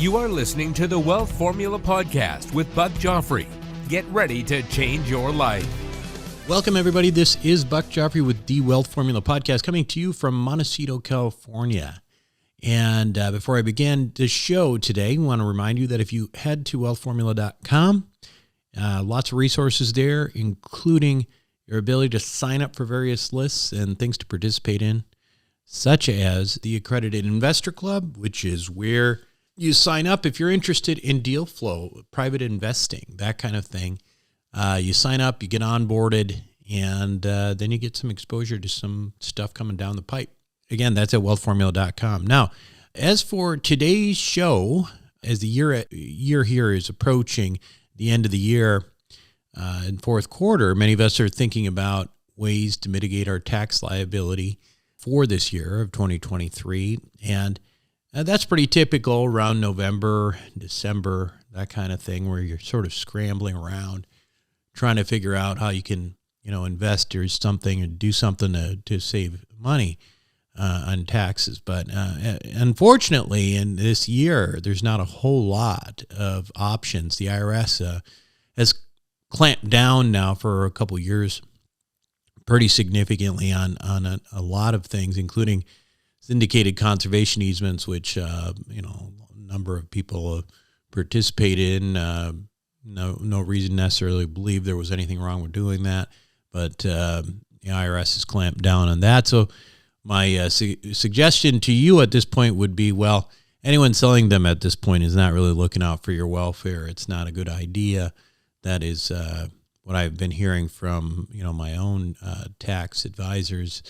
You are listening to the Wealth Formula Podcast with Buck Joffrey. Get ready to change your life. Welcome, everybody. This is Buck Joffrey with the Wealth Formula Podcast, coming to you from Montecito, California. And before I begin the show today, I want to remind you that if you head to wealthformula.com, lots of resources there, including your ability to sign up for various lists and things to participate in, such as the Accredited Investor Club, which is where you sign up if you're interested in deal flow, private investing, that kind of thing. You sign up, you get onboarded, and then you get some exposure to some stuff coming down the pipe. Again, that's at wealthformula.com. Now, as for today's show, as the year here is approaching the end of the year in fourth quarter, many of us are thinking about ways to mitigate our tax liability for this year of 2023. And that's pretty typical around November, December, that kind of thing, where you're sort of scrambling around trying to figure out how you can, invest or something and do something to save money on taxes. But unfortunately, in this year, there's not a whole lot of options. The IRS has clamped down now for a couple of years pretty significantly on a lot of things, including syndicated conservation easements, which a number of people participated in. No reason necessarily to believe there was anything wrong with doing that, but the IRS has clamped down on that. So my suggestion to you at this point would be, well, anyone selling them at this point is not really looking out for your welfare. It's not a good idea. That is what I've been hearing from my own tax advisors.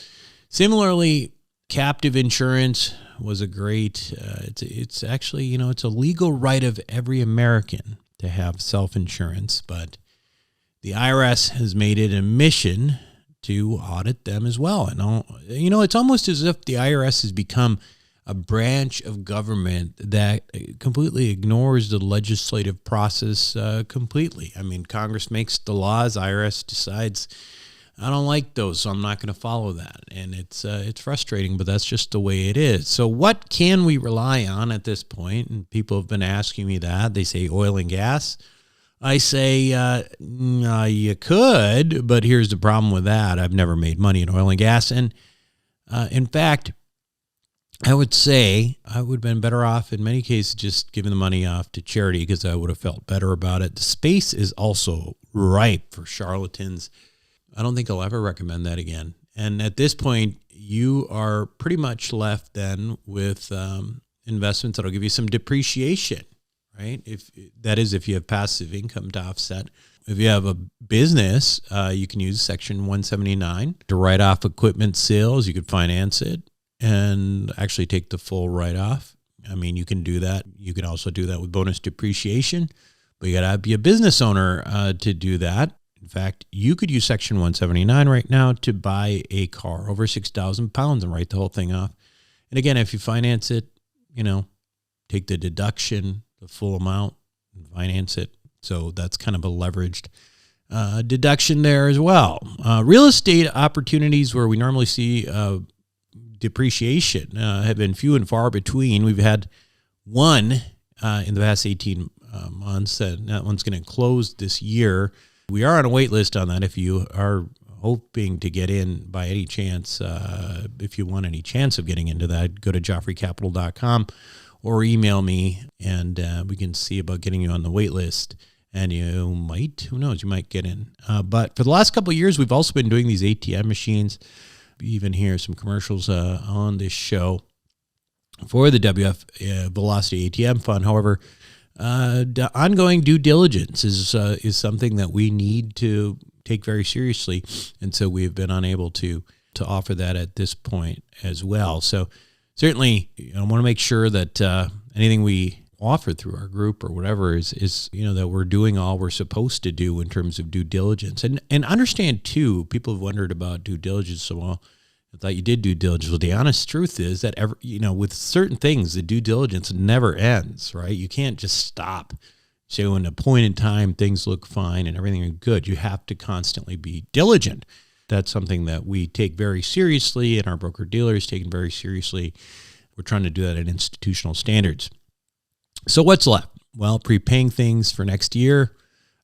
Similarly, captive insurance was a great, it's actually, it's a legal right of every American to have self-insurance, but the IRS has made it a mission to audit them as well. And, it's almost as if the IRS has become a branch of government that completely ignores the legislative process completely. I mean, Congress makes the laws, IRS decides, I don't like those, so I'm not going to follow that. And it's frustrating, but that's just the way it is. So what can we rely on at this point? And people have been asking me that. They say oil and gas. I say, you could, but here's the problem with that. I've never made money in oil and gas. And in fact, I would say I would have been better off in many cases just giving the money off to charity because I would have felt better about it. The space is also ripe for charlatans. I don't think I'll ever recommend that again. And at this point, you are pretty much left then with investments that'll give you some depreciation, right? If you have passive income to offset. If you have a business, you can use Section 179 to write off equipment sales. You could finance it and actually take the full write-off. I mean, you can do that. You can also do that with bonus depreciation, but you got to be a business owner to do that. In fact, you could use Section 179 right now to buy a car over 6,000 pounds and write the whole thing off. And again, if you finance it, take the deduction, the full amount, and finance it. So that's kind of a leveraged deduction there as well. Real estate opportunities where we normally see depreciation have been few and far between. We've had one in the past 18 months. That one's going to close this year. We are on a wait list on that. If you are hoping to get in by any chance, if you want any chance of getting into that, go to joffreycapital.com or email me, and we can see about getting you on the wait list. And you might, who knows, you might get in. But for the last couple of years, we've also been doing these ATM machines. You even hear some commercials on this show for the WF Velocity ATM Fund. However, ongoing due diligence is something that we need to take very seriously, and so we've been unable to offer that at this point as well. So certainly, I want to make sure that anything we offer through our group or whatever is that we're doing all we're supposed to do in terms of due diligence, and understand too. People have wondered about due diligence. So, well, I thought you did due diligence. Well, the honest truth is that with certain things, the due diligence never ends, right? You can't just stop. So in a point in time, things look fine and everything is good. You have to constantly be diligent. That's something that we take very seriously, and our broker dealers take it very seriously. We're trying to do that at institutional standards. So what's left? Well, prepaying things for next year.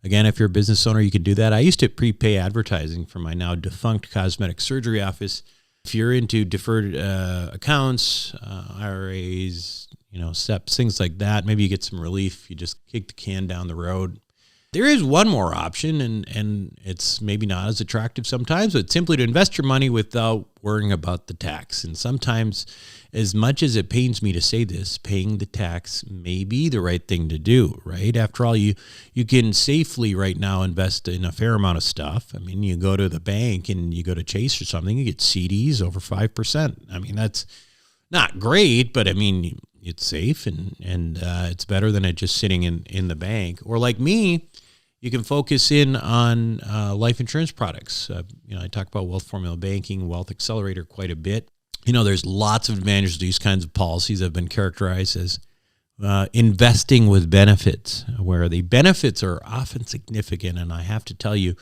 Again, if you're a business owner, you can do that. I used to prepay advertising for my now defunct cosmetic surgery office. If you're into deferred accounts, IRAs, SEPs, things like that, maybe you get some relief. You just kick the can down the road. There is one more option, and it's maybe not as attractive sometimes, but simply to invest your money without worrying about the tax. And sometimes, as much as it pains me to say this, paying the tax may be the right thing to do, right? After all, you can safely right now invest in a fair amount of stuff. I mean, you go to the bank and you go to Chase or something, you get CDs over 5%. I mean, that's not great, but I mean, it's safe and it's better than it just sitting in the bank. Or like me, you can focus in on life insurance products. I talk about wealth formula banking, wealth accelerator quite a bit. There's lots of advantages to these kinds of policies that have been characterized as investing with benefits, where the benefits are often significant, and I have to tell you,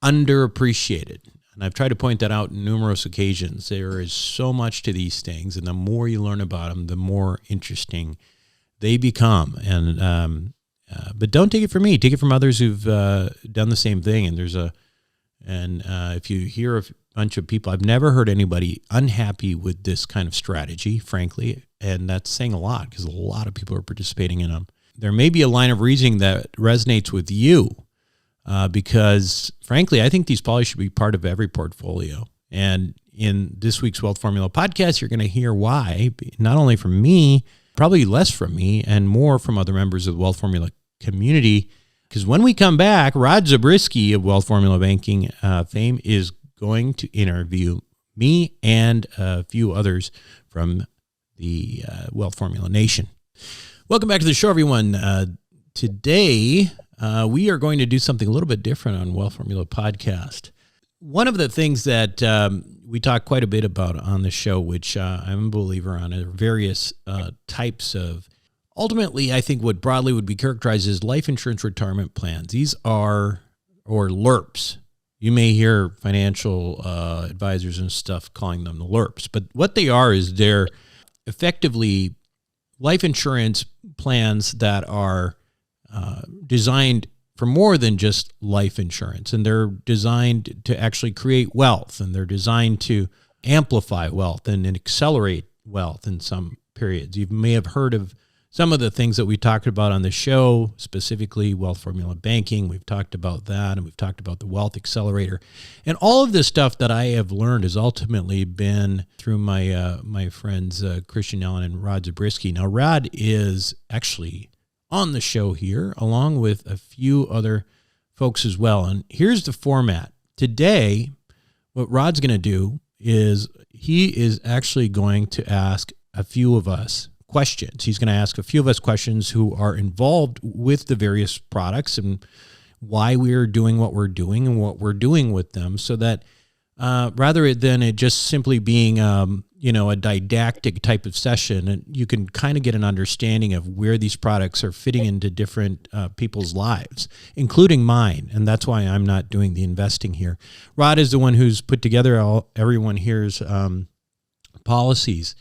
underappreciated. And I've tried to point that out on numerous occasions. There is so much to these things, and the more you learn about them, the more interesting they become. And but don't take it from me. Take it from others who've done the same thing. And if you hear a bunch of people, I've never heard anybody unhappy with this kind of strategy, frankly, and that's saying a lot because a lot of people are participating in them. There may be a line of reasoning that resonates with you because, frankly, I think these policies should be part of every portfolio. And in this week's Wealth Formula podcast, you're going to hear why, not only from me, probably less from me, and more from other members of the Wealth Formula community. Because when we come back, Rod Zabriskie of Wealth Formula Banking fame is going to interview me and a few others from the Wealth Formula Nation. Welcome back to the show, everyone. Today, we are going to do something a little bit different on Wealth Formula Podcast. One of the things that we talk quite a bit about on the show, which I'm a believer on, are various types of, ultimately, I think what broadly would be characterized as life insurance retirement plans. These are, or LIRPs. You may hear financial advisors and stuff calling them the LIRPs, but what they are is they're effectively life insurance plans that are designed for more than just life insurance, and they're designed to actually create wealth, and they're designed to amplify wealth and accelerate wealth in some periods. You may have heard of some of the things that we talked about on the show, specifically wealth formula banking. We've talked about that, and we've talked about the wealth accelerator. And all of this stuff that I have learned has ultimately been through my friends Christian Allen and Rod Zabriskie. Now, Rod is actually on the show here, along with a few other folks as well. And here's the format. Today, what Rod's going to do is he is actually going to ask a few of us questions. He's going to ask a few of us questions who are involved with the various products and why we're doing what we're doing and what we're doing with them, so that rather than it just simply being a didactic type of session, and you can kind of get an understanding of where these products are fitting into different people's lives, including mine. And that's why I'm not doing the investing here. Rod is the one who's put together everyone here's policies.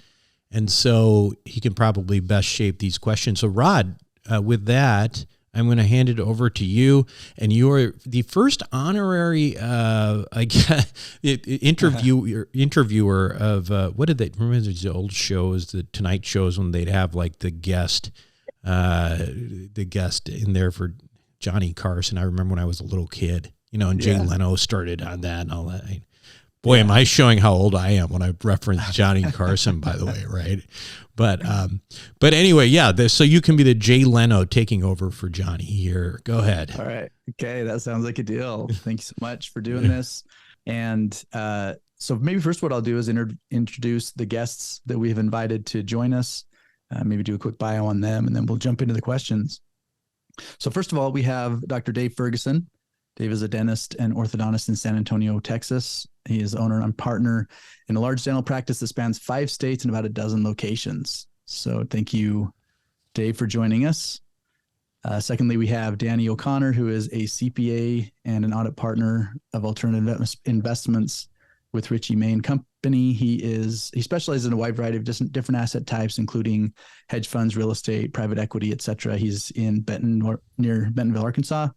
And so he can probably best shape these questions. So Rod, with that, I'm going to hand it over to you, and you're the first honorary, interviewer of what did they remember these old shows, the Tonight shows, when they'd have like the guest in there for Johnny Carson. I remember when I was a little kid, and Jay Leno started on that and all that. Boy, am I showing how old I am when I reference Johnny Carson, by the way, right? But anyway, so you can be the Jay Leno taking over for Johnny here. Go ahead. All right. Okay, that sounds like a deal. Thank you so much for doing this. And so maybe first what I'll do is introduce the guests that we have invited to join us, maybe do a quick bio on them, and then we'll jump into the questions. So first of all, we have Dr. Dave Ferguson. Dave is a dentist and orthodontist in San Antonio, Texas. He is owner and partner in a large dental practice that spans 5 states and about a dozen locations. So thank you, Dave, for joining us. Secondly, we have Danny O'Connor, who is a CPA and an audit partner of alternative investments with Ritchie Main Company. He specializes in a wide variety of different asset types, including hedge funds, real estate, private equity, etc. He's in near Bentonville, Arkansas.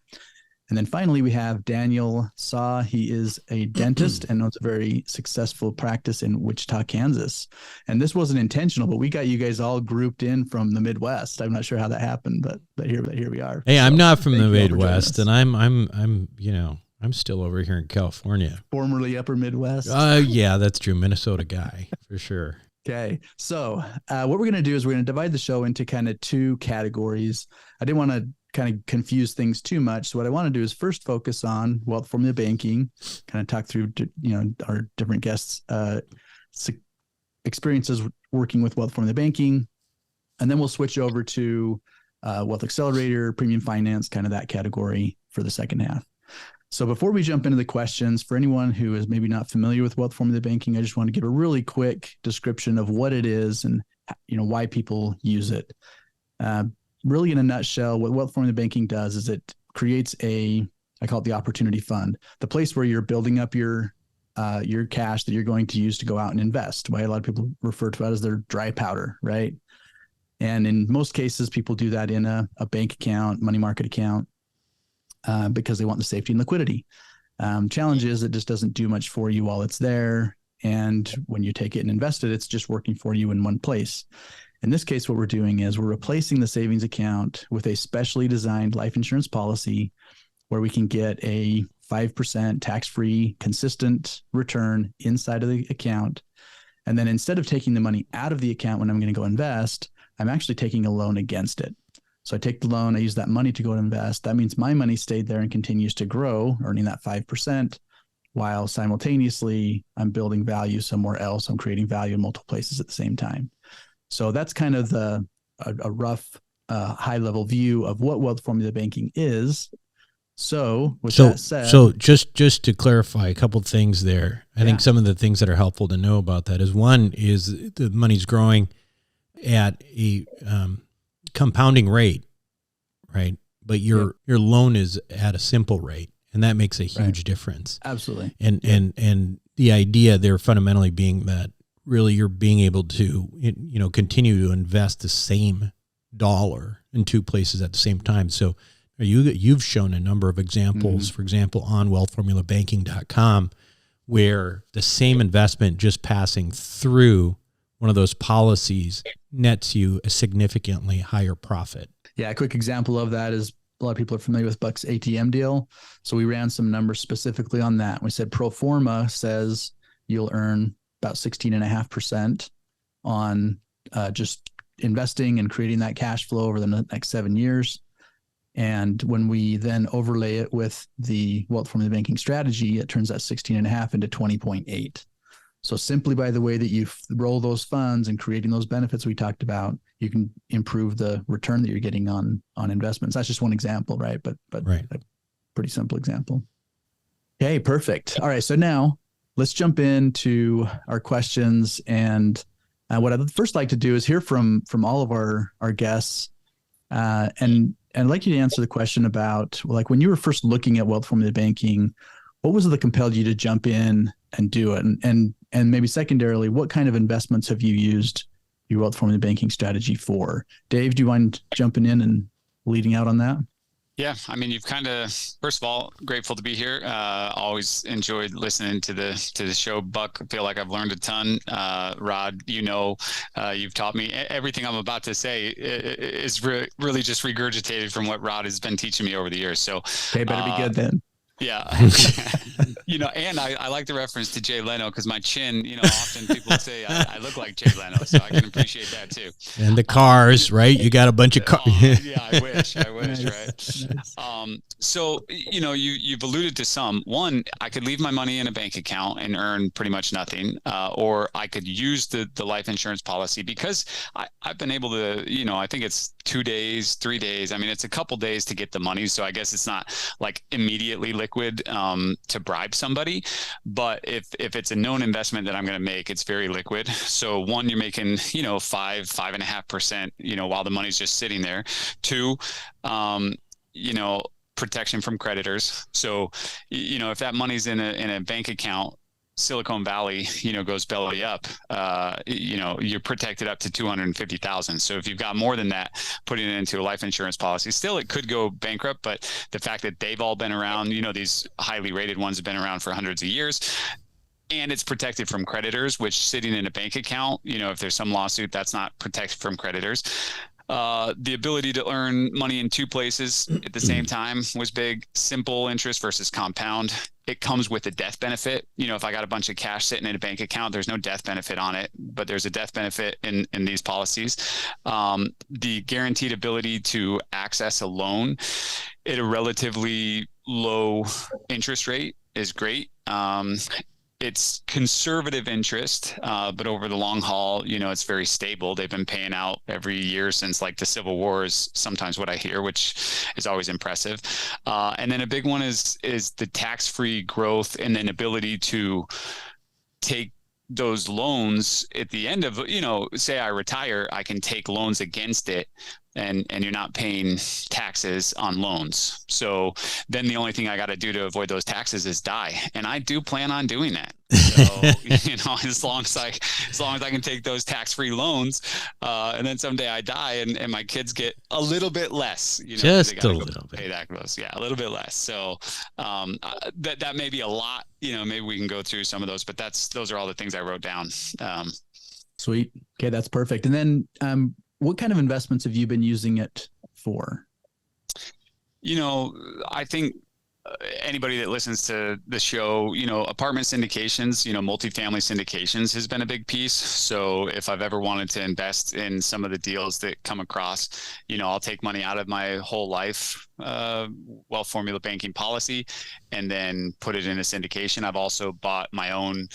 And then finally, we have Daniel Saw. He is a dentist and owns a very successful practice in Wichita, Kansas. And this wasn't intentional, but we got you guys all grouped in from the Midwest. I'm not sure how that happened, but here we are. Hey, I'm not from the Midwest, and I'm still over here in California. Formerly Upper Midwest. Yeah, that's true. Minnesota guy for sure. Okay. So what we're going to do is we're going to divide the show into kind of two categories. I didn't want to kind of confuse things too much. So what I want to do is first focus on wealth formula banking, kind of talk through, our different guests' experiences working with wealth formula banking. And then we'll switch over to Wealth Accelerator, premium finance, kind of that category for the second half. So before we jump into the questions, for anyone who is maybe not familiar with wealth formula banking, I just want to give a really quick description of what it is and why people use it. Really in a nutshell, what wealth formula banking does is it creates I call it the opportunity fund, the place where you're building up your cash that you're going to use to go out and invest. Why a lot of people refer to it as their dry powder, right? And in most cases, people do that in a bank account, money market account, because they want the safety and liquidity. Challenge is it just doesn't do much for you while it's there. And when you take it and invest it, it's just working for you in one place. In this case, what we're doing is we're replacing the savings account with a specially designed life insurance policy where we can get a 5% tax-free, consistent return inside of the account. And then instead of taking the money out of the account when I'm going to go invest, I'm actually taking a loan against it. So I take the loan, I use that money to go and invest. That means my money stayed there and continues to grow, earning that 5%, while simultaneously I'm building value somewhere else. I'm creating value in multiple places at the same time. So that's kind of a rough, high-level view of what wealth formula banking is. So with that said, so just to clarify a couple of things there, I think some of the things that are helpful to know about that is one is the money's growing at a compounding rate, right? But your loan is at a simple rate, and that makes a huge difference. Absolutely. And the idea there fundamentally being that really you're being able to continue to invest the same dollar in two places at the same time. So you've shown a number of examples, for example, on wealthformulabanking.com, where the same investment just passing through one of those policies nets you a significantly higher profit. Yeah, a quick example of that is a lot of people are familiar with Buck's ATM deal. So we ran some numbers specifically on that. We said pro forma says you'll earn about 16.5% on just investing and creating that cash flow over the next 7 years. And when we then overlay it with the wealth formula banking strategy, it turns that 16.5 into 20.8. So simply by the way that you roll those funds and creating those benefits we talked about, you can improve the return that you're getting on investments. That's just one example, right? But right. A pretty simple example. Okay, perfect. All right, so now let's jump into our questions. And what I'd first like to do is hear from all of our guests. And I'd like you to answer the question about, like, when you were first looking at wealth formula banking, what was it that compelled you to jump in and do it? And maybe secondarily, what kind of investments have you used your wealth formula banking strategy for? Dave, do you mind jumping in and leading out on that? Yeah, I mean, you've kind of, first of all, grateful to be here. Always enjoyed listening to the show. Buck, I feel like I've learned a ton. Rod, you've taught me everything I'm about to say is really just regurgitated from what Rod has been teaching me over the years. So, okay, better be good then. Yeah. And I like the reference to Jay Leno because my chin, often people say I look like Jay Leno, so I can appreciate that too. And the cars, right? You got a bunch of cars. Yeah, I wish, right? So, you've alluded to some. One, I could leave my money in a bank account and earn pretty much nothing, or I could use the life insurance policy because I've been able to, I think it's 2 days, 3 days. I mean, it's a couple days to get the money. So I guess it's not like immediately liquid to bribe somebody. But if it's a known investment that I'm going to make, it's very liquid. So one, you're making, 5.5%, while the money's just sitting there. Two, protection from creditors. So, if that money's in a bank account, Silicon Valley, goes belly up, you're protected up to 250,000. So if you've got more than that, putting it into a life insurance policy, still it could go bankrupt. But the fact that they've all been around, these highly rated ones have been around for hundreds of years, and it's protected from creditors, which sitting in a bank account, if there's some lawsuit, that's not protected from creditors. The ability to earn money in two places at the same time was big. Simple interest versus compound. It comes with a death benefit. If I got a bunch of cash sitting in a bank account, there's no death benefit on it, but there's a death benefit in these policies. The guaranteed ability to access a loan at a relatively low interest rate is great. It's conservative interest, but over the long haul, it's very stable. They've been paying out every year since like the Civil War is sometimes what I hear, which is always impressive. And then a big one is the tax-free growth and then ability to take those loans at the end of, say I retire, I can take loans against it. And you're not paying taxes on loans. So then the only thing I got to do to avoid those taxes is die. And I do plan on doing that. So, as long as I can take those tax-free loans, and then someday I die and my kids get a little bit less, just a little bit. Pay that close. Yeah, a little bit less. So that may be a lot, maybe we can go through some of those, but those are all the things I wrote down. Sweet. Okay. That's perfect. And then, what kind of investments have you been using it for? I think anybody that listens to the show, apartment syndications, multifamily syndications has been a big piece. So if I've ever wanted to invest in some of the deals that come across, I'll take money out of my whole life wealth formula banking policy and then put it in a syndication. I've also bought my own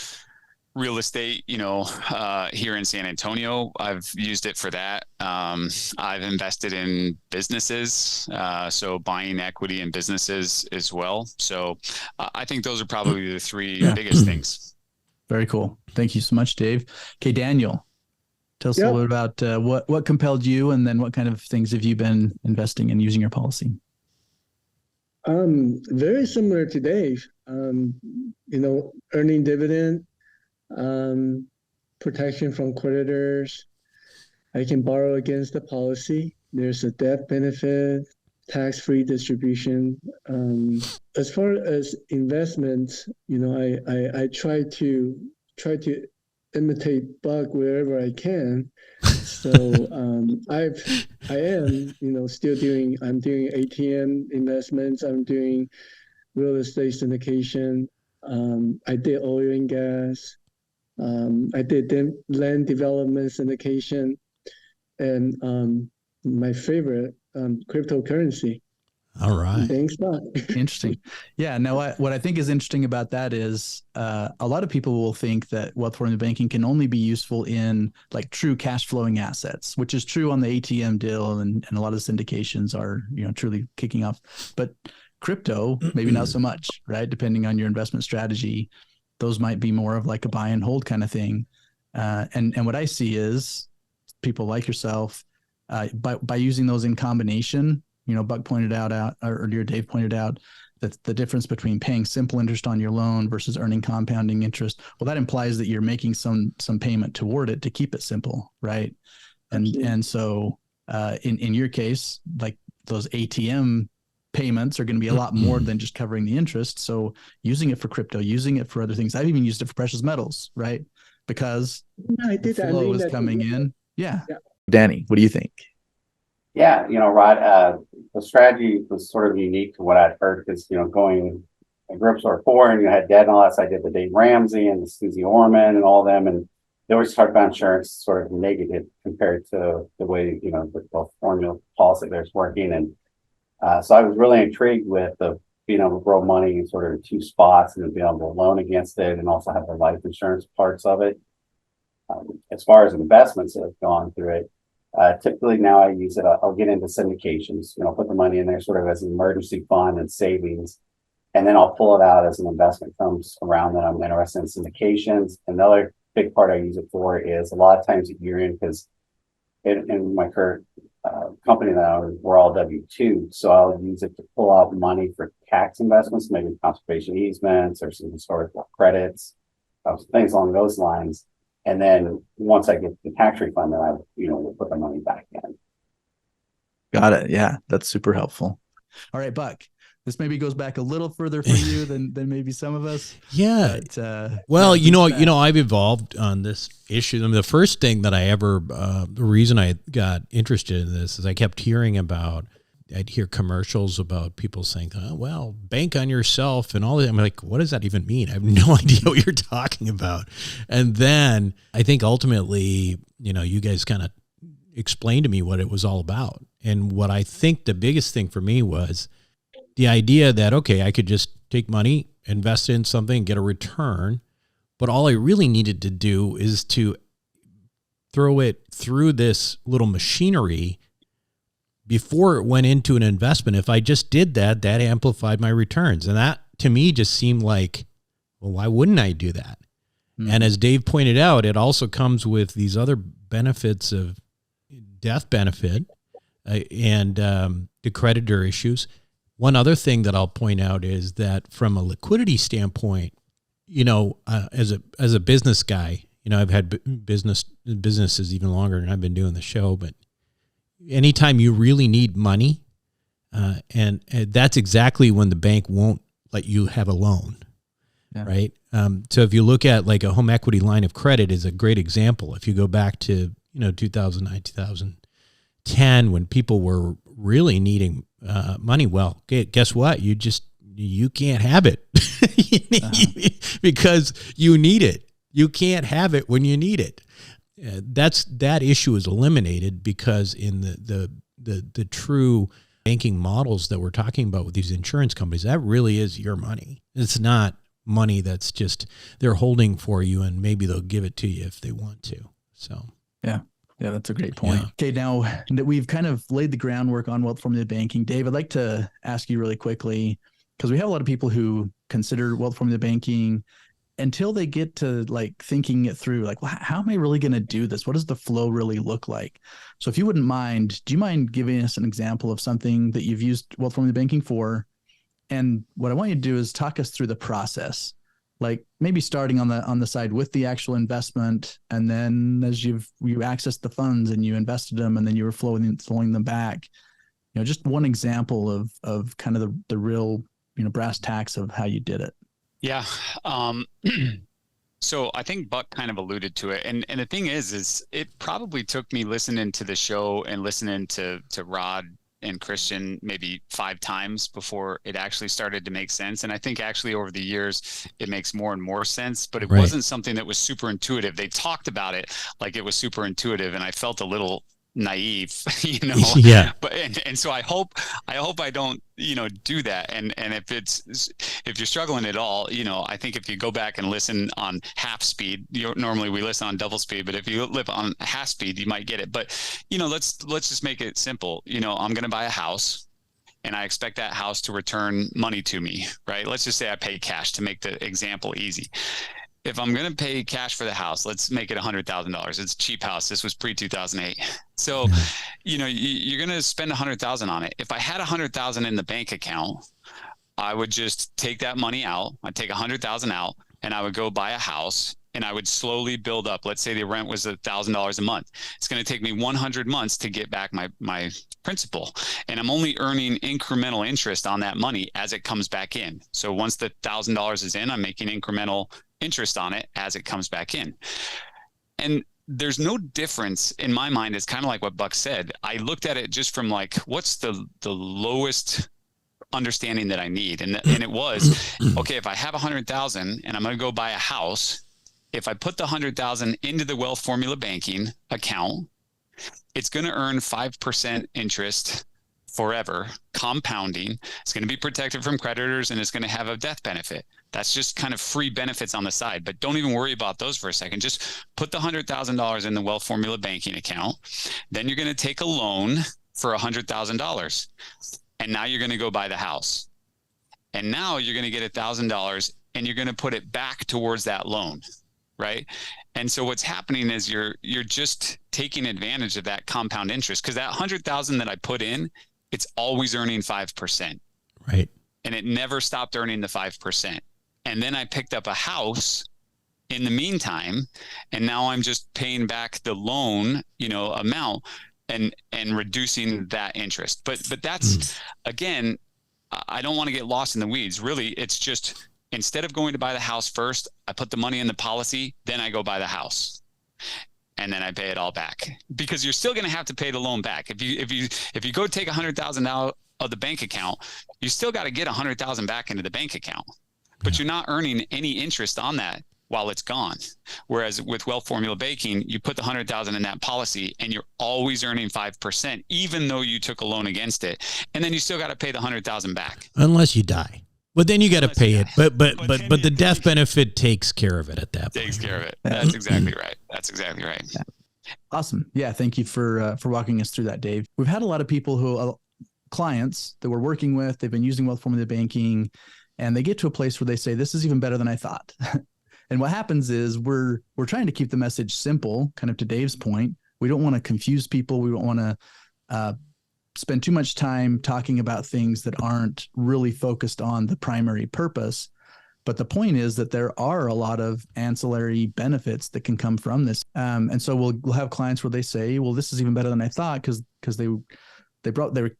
real estate, here in San Antonio. I've used it for that. I've invested in businesses, so buying equity in businesses as well. So I think those are probably the three biggest things. Very cool. Thank you so much, Dave. Okay, Daniel, tell us a little bit about what compelled you, and then what kind of things have you been investing in using your policy? Very similar to Dave. Earning dividend, protection from creditors. I can borrow against the policy. There's a death benefit, tax-free distribution. As far as investments, I try to imitate Buck wherever I can. So I am still doing ATM investments. I'm doing real estate syndication. I did oil and gas. I did land development syndication, and my favorite, cryptocurrency. All right. Thanks, Doc. Interesting. Yeah. Now, what I think is interesting about that is a lot of people will think that wealth formula banking can only be useful in like true cash flowing assets, which is true on the ATM deal, and a lot of syndications are truly kicking off. But crypto, maybe not so much, right? Depending on your investment strategy, those might be more of like a buy and hold kind of thing. And what I see is people like yourself, by using those in combination, Buck pointed out, or Dave pointed out, that the difference between paying simple interest on your loan versus earning compounding interest, well, that implies that you're making some payment toward it to keep it simple, right? And so in your case, like those ATM payments are going to be a lot more than just covering the interest. So using it for crypto, using it for other things. I've even used it for precious metals, right? Because the flow is coming in. Yeah. Danny, what do you think? Yeah, Rod, the strategy was sort of unique to what I'd heard because, I grew up sort of poor and you had debt and all that. So I did the Dave Ramsey and the Susie Orman and all them. And they always talk about insurance sort of negative compared to the way, the formula policy there's working. And so I was really intrigued with being able to grow money in sort of two spots and then being able to loan against it and also have the life insurance parts of it. As far as investments that have gone through it, typically now I use it, I'll get into syndications, put the money in there sort of as an emergency fund and savings, and then I'll pull it out as an investment comes around that I'm interested in syndications. And the other big part I use it for is a lot of times at year end, because in my current company that we're all W-2, so I'll use it to pull out money for tax investments, maybe conservation easements or some historical credits. things along those lines. And then once I get the tax refund, then I, will put the money back in. Got it. Yeah, that's super helpful. All right, Buck. This maybe goes back a little further for you than maybe some of us. Yeah. But, well, I've evolved on this issue. I mean, the first thing that the reason I got interested in this is I kept hearing I'd hear commercials about people saying, oh, well, bank on yourself and all that. I'm like, what does that even mean? I have no idea what you're talking about. And then I think ultimately, you guys kind of explained to me what it was all about. And what I think the biggest thing for me was the idea that, okay, I could just take money, invest in something, get a return. But all I really needed to do is to throw it through this little machinery before it went into an investment. If I just did that, that amplified my returns. And that to me just seemed like, well, why wouldn't I do that? Mm-hmm. And as Dave pointed out, it also comes with these other benefits of death benefit and the creditor issues. One other thing that I'll point out is that from a liquidity standpoint, as a business guy, I've had businesses even longer than I've been doing the show, but anytime you really need money, and that's exactly when the bank won't let you have a loan, right? So if you look at like a home equity line of credit is a great example. If you go back to 2009, 2010, when people were really needing money, well, guess what? You can't have it because you need it. You can't have it when you need it. That issue is eliminated because in the true banking models that we're talking about with these insurance companies, that really is your money. It's not money that's just they're holding for you, and maybe they'll give it to you if they want to. So yeah, that's a great point. Yeah. Okay, now that we've kind of laid the groundwork on wealth formula banking, Dave, I'd like to ask you really quickly, because we have a lot of people who consider wealth formula banking until they get to like thinking it through, like, well, how am I really going to do this? What does the flow really look like? So if you wouldn't mind, do you mind giving us an example of something that you've used wealth formula banking for? And what I want you to do is talk us through the process, like maybe starting on the side with the actual investment. And then as you accessed the funds and you invested them and then you were flowing them back, just one example of kind of the real, brass tacks of how you did it. Yeah. So I think Buck kind of alluded to it. And the thing is it probably took me listening to the show and listening to Rod and Christian maybe 5 times before it actually started to make sense. And I think actually over the years, it makes more and more sense, but it wasn't something that was super intuitive. They talked about it like it was super intuitive, and I felt a little naive, Yeah. But and so I hope I don't do that. And if you're struggling at all, I think if you go back and listen on half speed, normally we listen on double speed, but if you live on half speed, you might get it. But let's just make it simple. I'm going to buy a house, and I expect that house to return money to me, right? Let's just say I pay cash to make the example easy. If I'm going to pay cash for the house, let's make it $100,000. It's a cheap house. This was pre-2008. So, you're going to spend $100,000 on it. If I had $100,000 in the bank account, I would just take that money out. I'd take $100,000 out, and I would go buy a house, and I would slowly build up. Let's say the rent was $1,000 a month. It's going to take me 100 months to get back my principal, and I'm only earning incremental interest on that money as it comes back in. So once the $1,000 is in, I'm making incremental interest on it as it comes back in. And there's no difference in my mind. It's kind of like what Buck said. I looked at it just from like, what's the lowest understanding that I need? And it was, okay, if I have 100,000 and I'm going to go buy a house, if I put the 100,000 into the wealth formula banking account, it's going to earn 5% interest forever, compounding. It's going to be protected from creditors, and it's going to have a death benefit. That's just kind of free benefits on the side, but don't even worry about those for a second. Just put the $100,000 in the wealth formula banking account. Then you're going to take a loan for $100,000. And now you're going to go buy the house. And now you're going to get $1,000, and you're going to put it back towards that loan, right? And so what's happening is you're just taking advantage of that compound interest, because that $100,000 that I put in, it's always earning 5%. Right. And it never stopped earning the 5%. And then I picked up a house, in the meantime, and now I'm just paying back the loan, amount and reducing that interest. But that's again, I don't want to get lost in the weeds. Really, it's just instead of going to buy the house first, I put the money in the policy, then I go buy the house. And then I pay it all back, because you're still going to have to pay the loan back. If you go take $100,000 out of the bank account, you still got to get $100,000 back into the bank account, but you're not earning any interest on that while it's gone. Whereas with Wealth Formula Banking, you put the $100,000 in that policy and you're always earning 5%, even though you took a loan against it. And then you still got to pay the $100,000 back. Unless you die. But then you got to pay it. But the death benefit takes care of it at that point. Takes care of it. That's exactly right. That's exactly right. Yeah. Awesome. Yeah. Thank you for walking us through that, Dave. We've had a lot of people clients that we're working with, they've been using Wealth Formula Banking, and they get to a place where they say, this is even better than I thought. And what happens is we're trying to keep the message simple, kind of to Dave's point. We don't want to confuse people. We don't want to spend too much time talking about things that aren't really focused on the primary purpose. But the point is that there are a lot of ancillary benefits that can come from this. And so we'll have clients where they say, well, this is even better than I thought, because they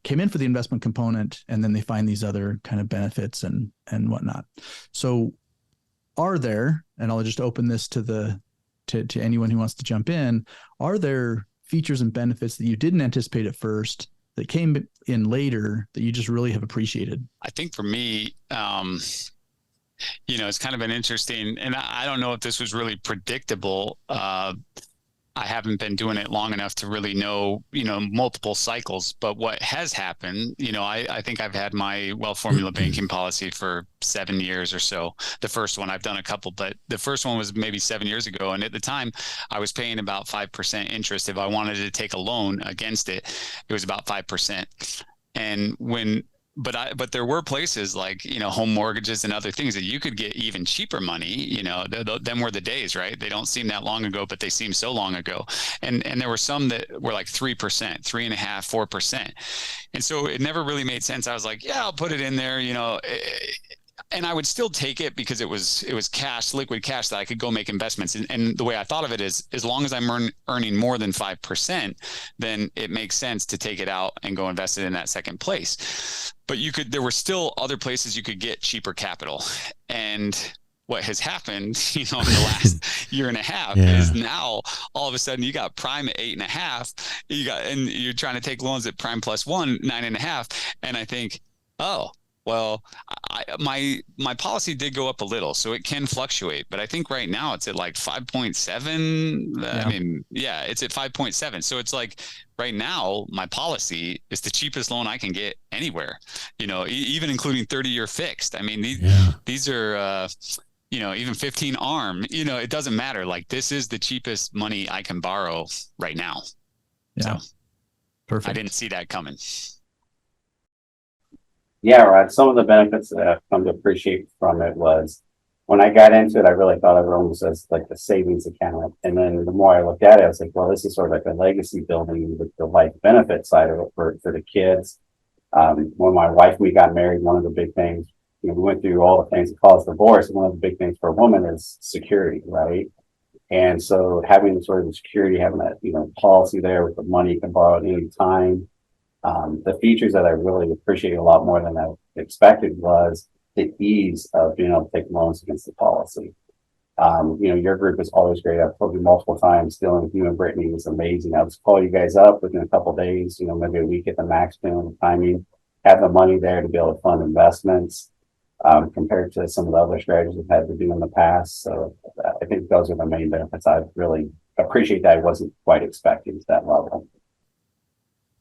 came in for the investment component, and then they find these other kind of benefits and whatnot. So are there, and I'll just open this to anyone who wants to jump in, are there features and benefits that you didn't anticipate at first that came in later that you just really have appreciated? I think for me, it's kind of an interesting, and I don't know if this was really predictable. I haven't been doing it long enough to really know, multiple cycles. But what has happened, I think I've had my Wealth Formula Banking policy for 7 years or so. The first one, I've done a couple, but the first one was maybe 7 years ago. And at the time, I was paying about 5% interest. If I wanted to take a loan against it, it was about 5%. And but there were places like, home mortgages and other things that you could get even cheaper money, them were the days, right? They don't seem that long ago, but they seem so long ago. And there were some that were like 3%, 3.5%, 4%. And so it never really made sense. I was like, yeah, I'll put it in there, and I would still take it because it was cash, liquid cash that I could go make investments. And the way I thought of it is, as long as I'm earning more than 5%, then it makes sense to take it out and go invest it in that second place. But there were still other places you could get cheaper capital. And what has happened, in the last year and a half is now all of a sudden you got prime at 8.5, and you're trying to take loans at prime plus 9.5. And I think, oh, well, my policy did go up a little, so it can fluctuate. But I think right now it's at like 5.7. Yeah. I mean, it's at 5.7. So it's like right now my policy is the cheapest loan I can get anywhere, even including 30-year fixed. I mean, these are, even 15 ARM, it doesn't matter. Like, this is the cheapest money I can borrow right now. Yeah. So Perfect. I didn't see that coming. Yeah, right. Some of the benefits that I've come to appreciate from it was, when I got into it, I really thought of it almost as like the savings account. And then the more I looked at it, I was like, well, this is sort of like a legacy building with the life benefit side of it for the kids. When my wife and we got married, one of the big things, we went through all the things that cause divorce. And one of the big things for a woman is security, right? And so having sort of the security, having that, policy there with the money you can borrow at any time. The features that I really appreciate a lot more than I expected was the ease of being able to take loans against the policy. Your group is always great. I've told you multiple times, dealing with you and Brittany was amazing. I'll just call you guys up within a couple of days, maybe a week at the max, depending on the timing, have the money there to be able to fund investments, compared to some of the other strategies I've had to do in the past. So I think those are the main benefits. I really appreciate that I wasn't quite expecting to that level.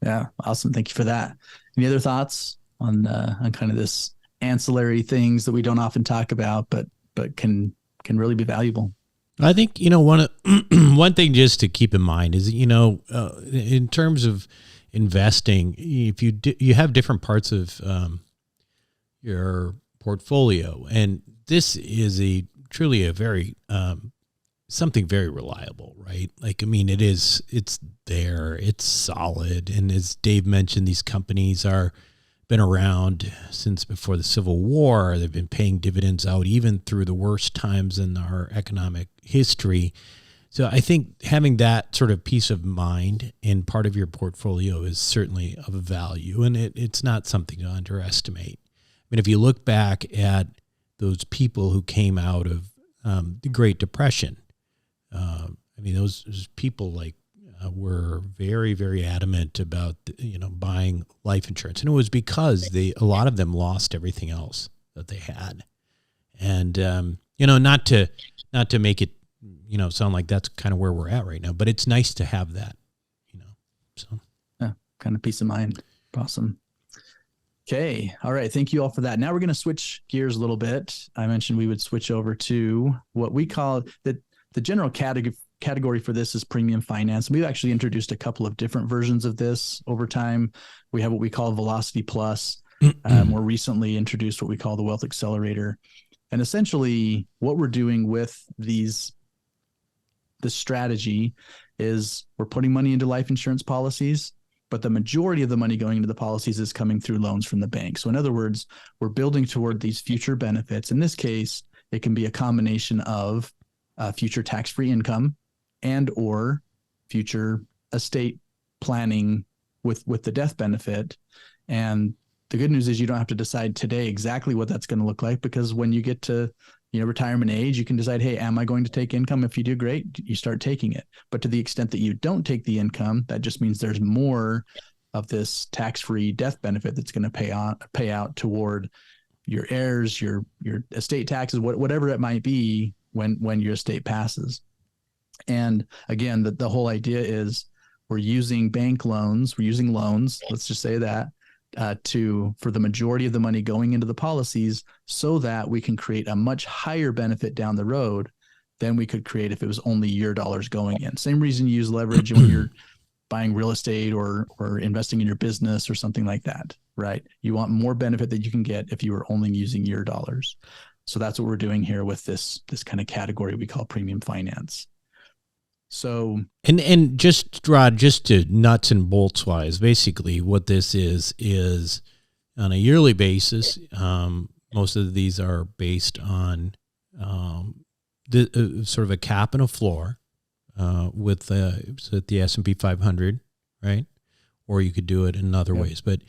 Yeah. Awesome. Thank you for that. Any other thoughts on kind of this ancillary things that we don't often talk about, but can really be valuable? I think, one thing just to keep in mind is, in terms of investing, if you have different parts of your portfolio, and this is truly a very something very reliable, right? Like, I mean, it's there, it's solid. And as Dave mentioned, these companies been around since before the Civil War. They've been paying dividends out even through the worst times in our economic history. So I think having that sort of peace of mind in part of your portfolio is certainly of value, and it's not something to underestimate. I mean, if you look back at those people who came out of the Great Depression, I mean, those people like were very, very adamant about buying life insurance, and it was because a lot of them lost everything else that they had, and not to make it sound like that's kind of where we're at right now, but it's nice to have that, so yeah, kind of peace of mind. Awesome. Okay. All right. Thank you all for that. Now we're going to switch gears a little bit. I mentioned we would switch over to what we call the general category for this is premium finance. We've actually introduced a couple of different versions of this over time. We have what we call Velocity Plus. More recently introduced what we call the Wealth Accelerator. And essentially what we're doing with this strategy is we're putting money into life insurance policies, but the majority of the money going into the policies is coming through loans from the bank. So in other words, we're building toward these future benefits. In this case, it can be a combination of future tax-free income and or future estate planning with the death benefit. And the good news is you don't have to decide today exactly what that's going to look like, because when you get to retirement age, you can decide, hey, am I going to take income? If you do, great, you start taking it. But to the extent that you don't take the income, that just means there's more of this tax-free death benefit that's going to pay out toward your heirs, your estate taxes, whatever it might be when your estate passes. And again, the whole idea is we're using bank loans, let's just say that, for the majority of the money going into the policies so that we can create a much higher benefit down the road than we could create if it was only your dollars going in. Same reason you use leverage when you're buying real estate or investing in your business or something like that, right? You want more benefit that you can get if you were only using your dollars. So that's what we're doing here with this kind of category we call premium finance. So, and just Rod, just to nuts and bolts wise, basically what this is on a yearly basis. Most of these are based on sort of a cap and a floor with the S&P 500, right? Or you could do it in other ways, but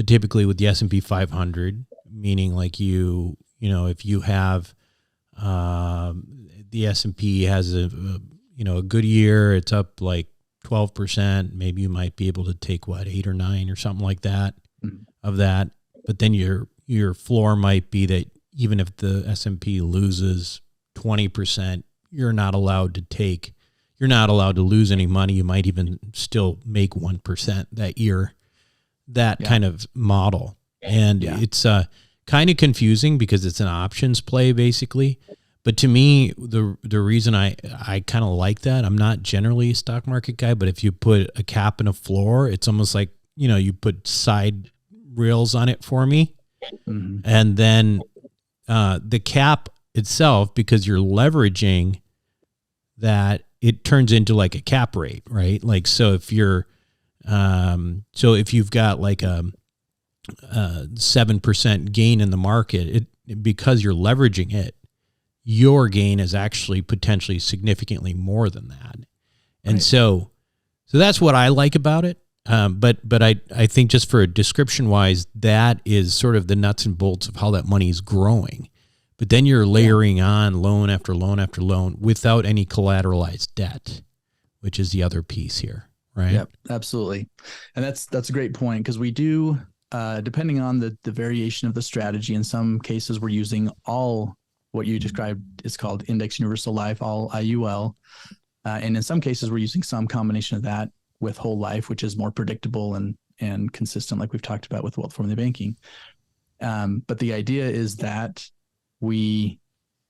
typically with the S&P 500, meaning like if you have the S&P has a good year, it's up like 12%. Maybe you might be able to take 8 or 9 or something like that of that. But then your floor might be that even if the S&P loses 20%, you're not allowed to lose any money. You might even still make 1% that year, that kind of model. And it's kind of confusing because it's an options play basically. But to me, the reason I kind of like that, I'm not generally a stock market guy, but if you put a cap and a floor, it's almost like, you put side rails on it for me. Mm-hmm. And then the cap itself, because you're leveraging that, it turns into like a cap rate, right? Like, so if you've got like a 7% gain in the market, because you're leveraging it, your gain is actually potentially significantly more than that. And right. So that's what I like about it. But I think just for a description wise, that is sort of the nuts and bolts of how that money is growing. But then you're layering on loan after loan after loan without any collateralized debt, which is the other piece here, right? Yep, absolutely. And that's a great point, because we do, depending on the variation of the strategy, in some cases we're using all what you described is called Index Universal Life, all IUL. And in some cases, we're using some combination of that with whole life, which is more predictable and consistent, like we've talked about with wealth formula banking. But the idea is that we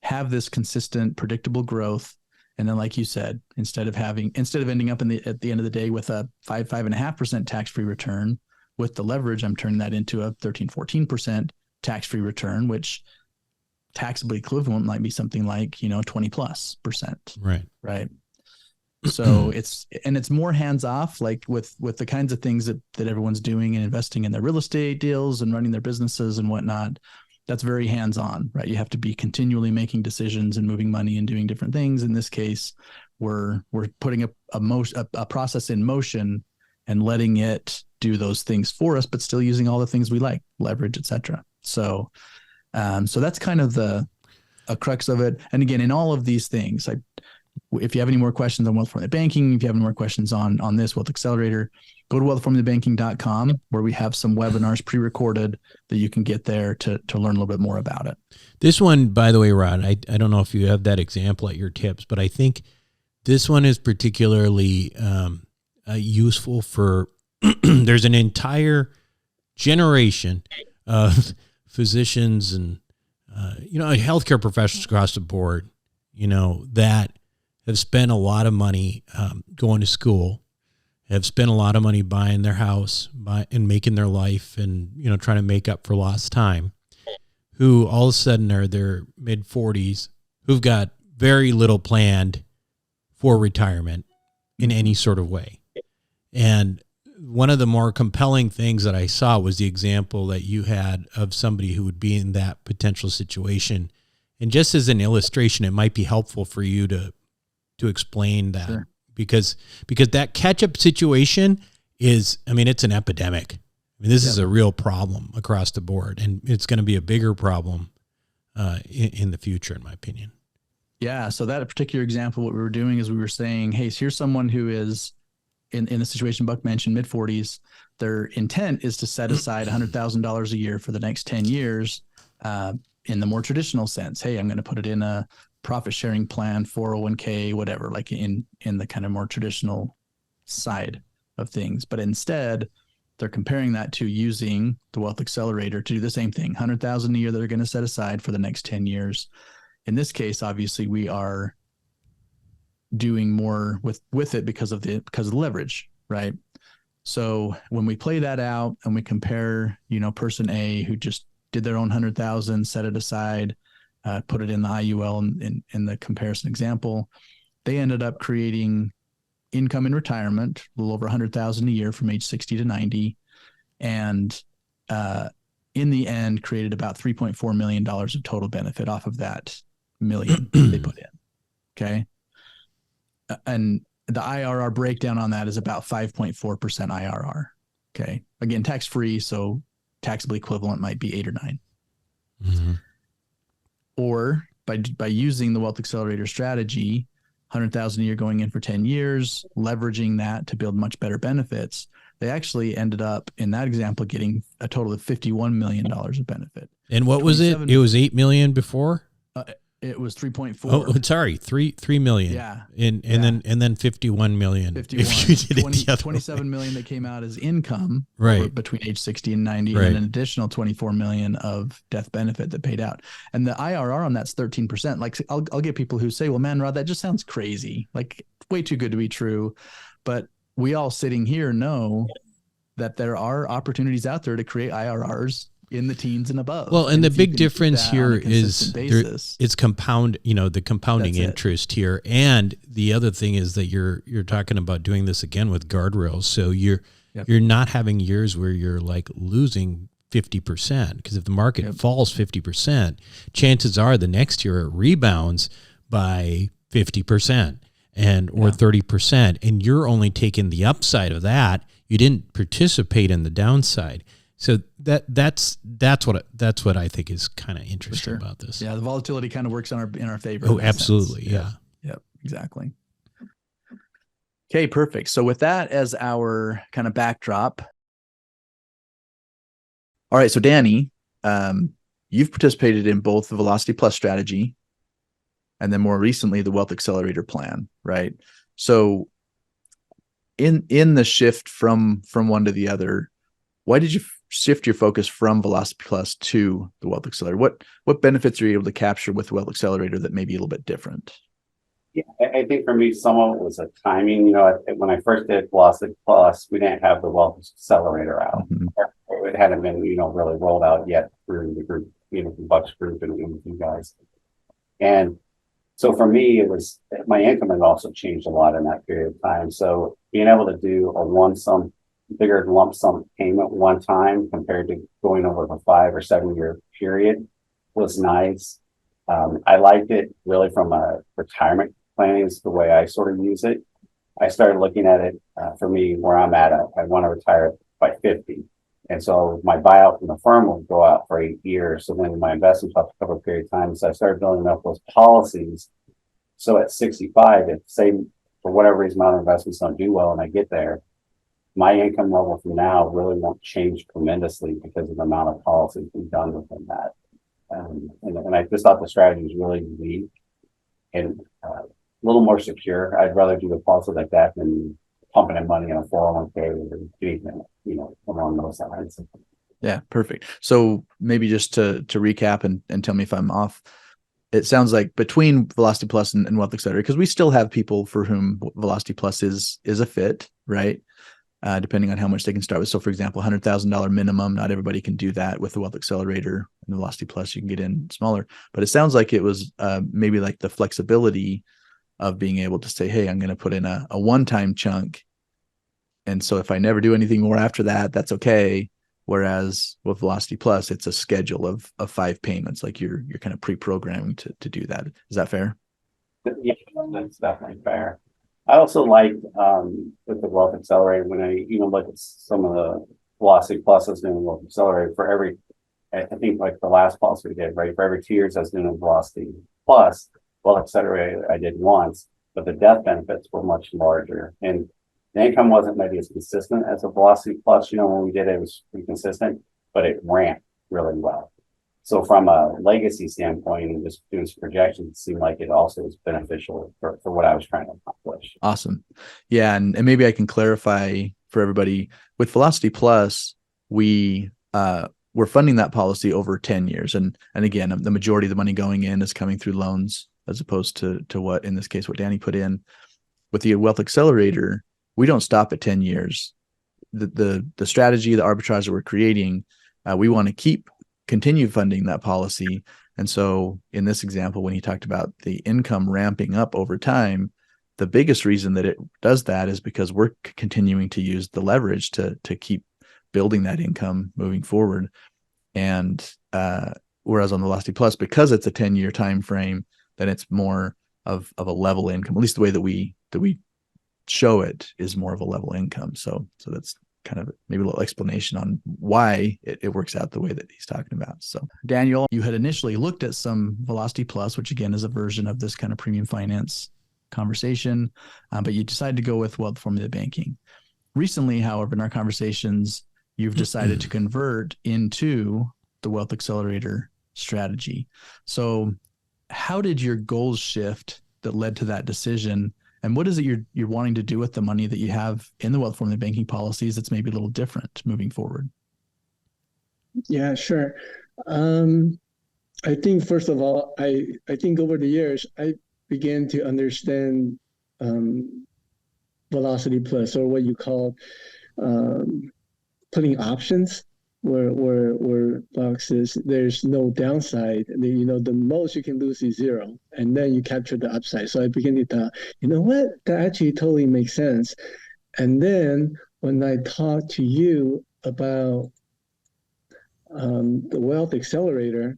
have this consistent, predictable growth. And then, like you said, instead of ending up at the end of the day with a 5.5% tax-free return, with the leverage, I'm turning that into a 13-14% tax-free return, which taxably equivalent might be something like 20+%. Right. So it's more hands off, like with the kinds of things that everyone's doing and investing in their real estate deals and running their businesses and whatnot. that's very hands-on, right? You have to be continually making decisions and moving money and doing different things. In this case, we're putting a process in motion and letting it do those things for us, but still using all the things we like, leverage, etc. So that's kind of a crux of it. And again, in all of these things, if you have any more questions on wealth formula banking, if you have any more questions on this Wealth Accelerator, go to wealthformulabanking.com, where we have some webinars pre-recorded that you can get there to learn a little bit more about it. This one, by the way, Rod, I don't know if you have that example at your tips, but I think this one is particularly useful for, there's an entire generation of physicians and, healthcare professionals across the board, that have spent a lot of money going to school, have spent a lot of money buying their house and making their life and, trying to make up for lost time, who all of a sudden are their mid-40s, who've got very little planned for retirement in any sort of way. And one of the more compelling things that I saw was the example that you had of somebody who would be in that potential situation. And just as an illustration, it might be helpful for you to explain that. Sure. because that catch-up situation is, it's an epidemic. This is a real problem across the board, and it's going to be a bigger problem in the future, in my opinion. Yeah. So that particular example, what we were doing is we were saying, hey, here's someone who is in the situation Buck mentioned, mid-40s. Their intent is to set aside $100,000 a year for the next 10 years in the more traditional sense. Hey, I'm going to put it in a profit sharing plan, 401k, whatever, like in the kind of more traditional side of things. But instead, they're comparing that to using the Wealth Accelerator to do the same thing, $100,000 a year that they're going to set aside for the next 10 years. In this case, obviously, we are doing more with it because of the leverage, right? So when we play that out and we compare, person A who just did their own 100,000, set it aside, put it in the IUL in the comparison example, they ended up creating income in retirement, a little over 100,000 a year from age 60 to 90, and in the end created about $3.4 million of total benefit off of that million they put in. Okay. And the IRR breakdown on that is about 5.4% IRR. Okay. Again, tax-free. So taxable equivalent might be 8 or 9. Mm-hmm. Or by using the Wealth Accelerator strategy, 100,000 a year going in for 10 years, leveraging that to build much better benefits, they actually ended up in that example getting a total of $51 million of benefit. And what was it? It was 8 million before? It was 3.4. Oh, sorry, 3 million. Yeah. And then 51 million. 51. If you did 27 million that came out as income, right, between age 60 and 90, right, and an additional 24 million of death benefit that paid out. And the IRR on that's 13%. Like I'll get people who say, well, man, Rod, that just sounds crazy. Like way too good to be true. But we all sitting here know that there are opportunities out there to create IRRs in the teens and above. Well, and the big difference here is it's compound, the compounding interest here. And the other thing is that you're talking about doing this again with guardrails. So you're not having years where you're like losing 50%, because if the market falls 50%, chances are the next year it rebounds by 50% or 30%. And you're only taking the upside of that. You didn't participate in the downside. So that's what I think is kind of interesting about this. Yeah, the volatility kind of works in our favor. Oh, absolutely. Yeah. Yep, exactly. Okay, perfect. So with that as our kind of backdrop. All right, so Danny, you've participated in both the Velocity Plus strategy and then more recently the Wealth Accelerator plan, right? So in the shift from one to the other, why did you shift your focus from Velocity Plus to the Wealth Accelerator? What benefits are you able to capture with the Wealth Accelerator that may be a little bit different? Yeah, I think for me, some of it was a timing. When I first did Velocity Plus, we didn't have the Wealth Accelerator out. Mm-hmm. It hadn't been, really rolled out yet through the group, the Bucks group and with you guys. And so for me, it was, my income had also changed a lot in that period of time. So being able to do a bigger lump sum payment one time compared to going over a 5 or 7 year period was nice. I liked it really from a retirement planning is the way I sort of use it. I started looking at it for me where I'm at. I want to retire by 50. And so my buyout from the firm will go out for 8 years. So then my investments have to cover a period of time. So I started building up those policies. So at 65, if say for whatever reason my other investments don't do well and I get there, my income level from now really won't change tremendously because of the amount of policies we've done within that. And I just thought the strategy was really unique and a little more secure. I'd rather do a policy like that than pumping in money in a 401k or anything, along those lines. Yeah, perfect. So maybe just to recap and tell me if I'm off. It sounds like between Velocity Plus and Wealth Accelerator, because we still have people for whom Velocity Plus is a fit, right? Depending on how much they can start with. So for example, $100,000 minimum, not everybody can do that with the Wealth Accelerator and the Velocity Plus. You can get in smaller, but it sounds like it was maybe like the flexibility of being able to say, hey, I'm going to put in a one-time chunk. And so if I never do anything more after that, that's okay. Whereas with Velocity Plus, it's a schedule of 5 payments, like you're kind of pre-programming to do that. Is that fair? Yeah, that's definitely fair. I also liked with the Wealth Accelerator, when I even look at some of the Velocity Pluses doing Wealth Accelerator for every, I think like the last policy we did, right? For every 2 years I was doing a Velocity Plus, Wealth Accelerator I did once, but the death benefits were much larger. And the income wasn't maybe as consistent as a Velocity Plus. When we did it, it was pretty consistent, but it ramped really well. So from a legacy standpoint and just doing some projections, it seemed like it also was beneficial for what I was trying to accomplish. Awesome. Yeah. And maybe I can clarify for everybody with Velocity Plus, we're funding that policy over 10 years. And again, the majority of the money going in is coming through loans as opposed to what, in this case, what Danny put in. With the Wealth Accelerator, we don't stop at 10 years. The strategy, the arbitrage that we're creating, we want to continue funding that policy. And so in this example, when he talked about the income ramping up over time, the biggest reason that it does that is because we're continuing to use the leverage to keep building that income moving forward. And whereas on the Velocity Plus, because it's a 10-year time frame, then it's more of a level income. At least the way that we show it is more of a level income. So that's kind of maybe a little explanation on why it works out the way that he's talking about. So Daniel, you had initially looked at some Velocity Plus, which again is a version of this kind of premium finance conversation, but you decided to go with wealth formula banking. Recently, however, in our conversations, you've decided to convert into the Wealth Accelerator strategy. So how did your goals shift that led to that decision? And what is it you're wanting to do with the money that you have in the wealth formula banking policies that's maybe a little different moving forward? Yeah, sure. I think first of all, I think over the years I began to understand Velocity Plus, or what you call putting options where boxes, there's no downside. The most you can lose is 0, and then you capture the upside. So I began to thought, what? That actually totally makes sense. And then when I talked to you about the Wealth Accelerator,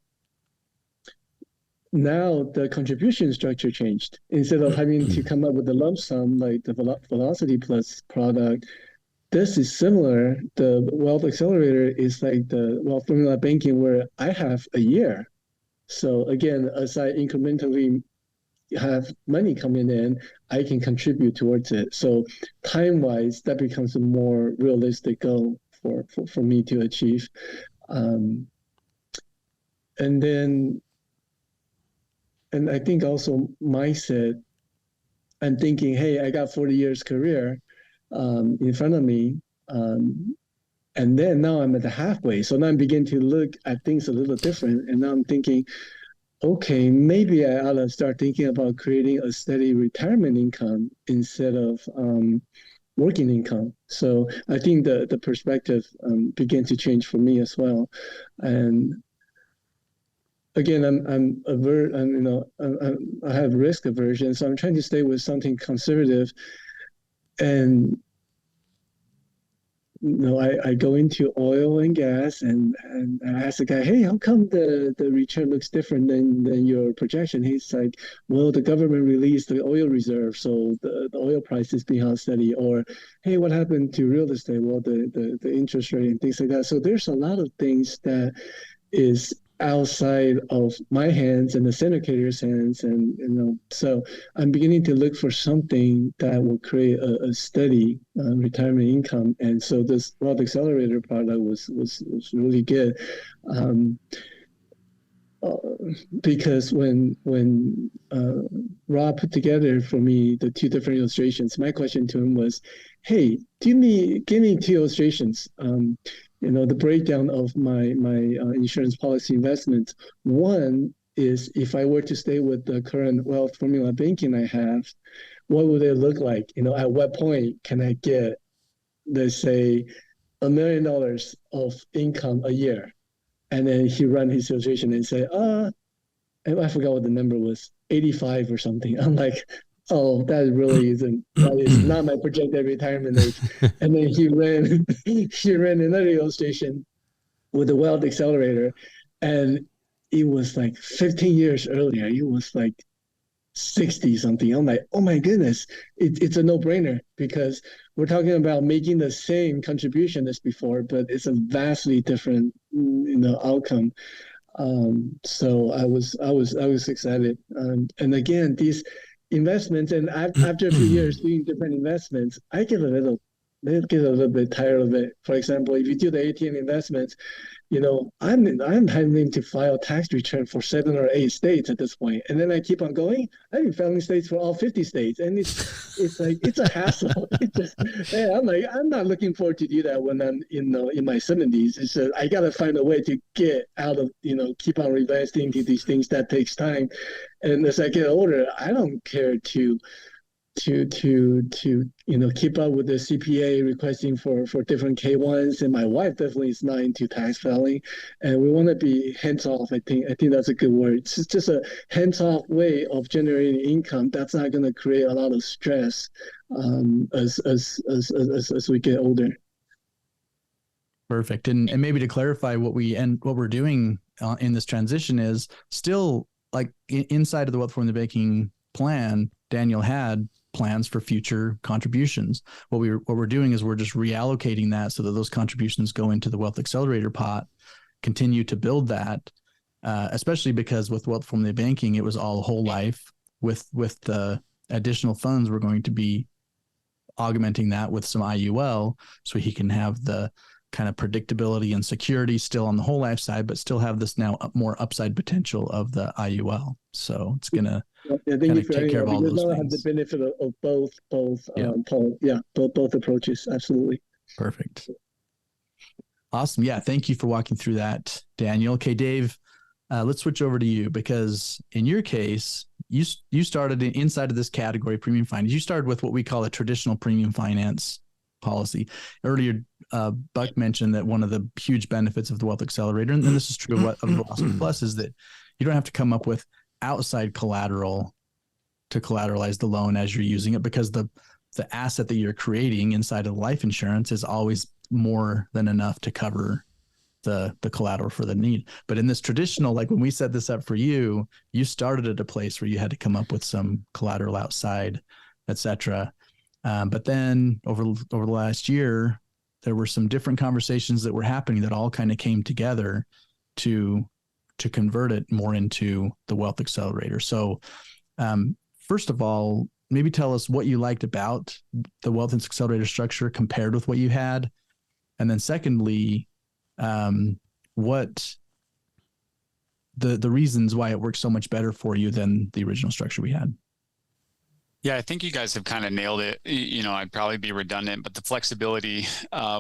now the contribution structure changed. Instead of having to come up with a lump sum like the Velocity Plus product, this is similar. The Wealth Accelerator is like the wealth formula banking where I have a year. So again, as I incrementally have money coming in, I can contribute towards it. So time-wise, that becomes a more realistic goal for me to achieve. And I think also mindset, I'm thinking, hey, I got 40 years career in front of me. And then now I'm at the halfway. So now I'm beginning to look at things a little different. And now I'm thinking, okay, maybe I ought to start thinking about creating a steady retirement income instead of working income. So I think the perspective began to change for me as well. And again, I have risk aversion, so I'm trying to stay with something conservative. And I go into oil and gas and I ask the guy, hey, how come the return looks different than your projection? He's like, well, the government released the oil reserve, so the oil price is being held steady. Or, hey, what happened to real estate? Well, the interest rate and things like that. So there's a lot of things that is outside of my hands and the syndicator's hands, and so I'm beginning to look for something that will create a steady retirement income. And so this Wealth Accelerator product was really good, because when Rob put together for me the two different illustrations, my question to him was, hey, give me two illustrations. The breakdown of my insurance policy investments. One is, if I were to stay with the current wealth formula banking I have, what would it look like? At what point can I get, let's say, $1 million of income a year? And then he ran his illustration and say, I forgot what the number was, 85 or something. I'm like, oh, that really isn't, that is not my projected retirement age. And then he ran another illustration with the Wealth Accelerator, and it was like 15 years earlier. It was like 60 something. I'm like, oh my goodness, it's a no-brainer, because we're talking about making the same contribution as before, but it's a vastly different, outcome. So I was excited. And again, these investments, and after a few years doing different investments, I get a little bit tired of it. For example, if you do the ATM investments, I'm having to file tax return for 7 or 8 states at this point, and then I keep on going. I've been filing states for all 50 states, and it's like, it's a hassle. I'm like, I'm not looking forward to do that when I'm in my 70s. It's just, I gotta find a way to get out of, keep on reinvesting into these things. That takes time, and as I get older, I don't care to keep up with the CPA requesting for different K1s, and my wife definitely is not into tax filing, and we want to be hands off. I think that's a good word. It's just a hands off way of generating income that's not going to create a lot of stress as we get older. Perfect. And maybe to clarify, what we're doing in this transition is still, like, inside of the wealth formula banking plan, Daniel had plans for future contributions. What we're doing is we're just reallocating that so that those contributions go into the Wealth Accelerator pot, continue to build that, especially because with wealth formula banking, it was all whole life. With the additional funds, we're going to be augmenting that with some IUL, so he can have the kind of predictability and security still on the whole life side, but still have this now more upside potential of the IUL. So it's going to take care of all those things. Have the benefit of both approaches. Absolutely. Perfect. Awesome. Yeah. Thank you for walking through that, Daniel. Okay, Dave, let's switch over to you, because in your case, you started inside of this category, premium finance. You started with what we call a traditional premium finance policy. Earlier, Buck mentioned that one of the huge benefits of the Wealth Accelerator, and this is true of Velocity Plus, is that you don't have to come up with outside collateral to collateralize the loan as you're using it, because the asset that you're creating inside of life insurance is always more than enough to cover the collateral for the need. But in this traditional, like when we set this up for you, you started at a place where you had to come up with some collateral outside, etc. But then over the last year, there were some different conversations that were happening that all kind of came together to convert it more into the Wealth Accelerator. So first of all, maybe tell us what you liked about the Wealth Accelerator structure compared with what you had. And then secondly, what the reasons why it works so much better for you than the original structure we had. Yeah, I think you guys have kind of nailed it. I'd probably be redundant, but the flexibility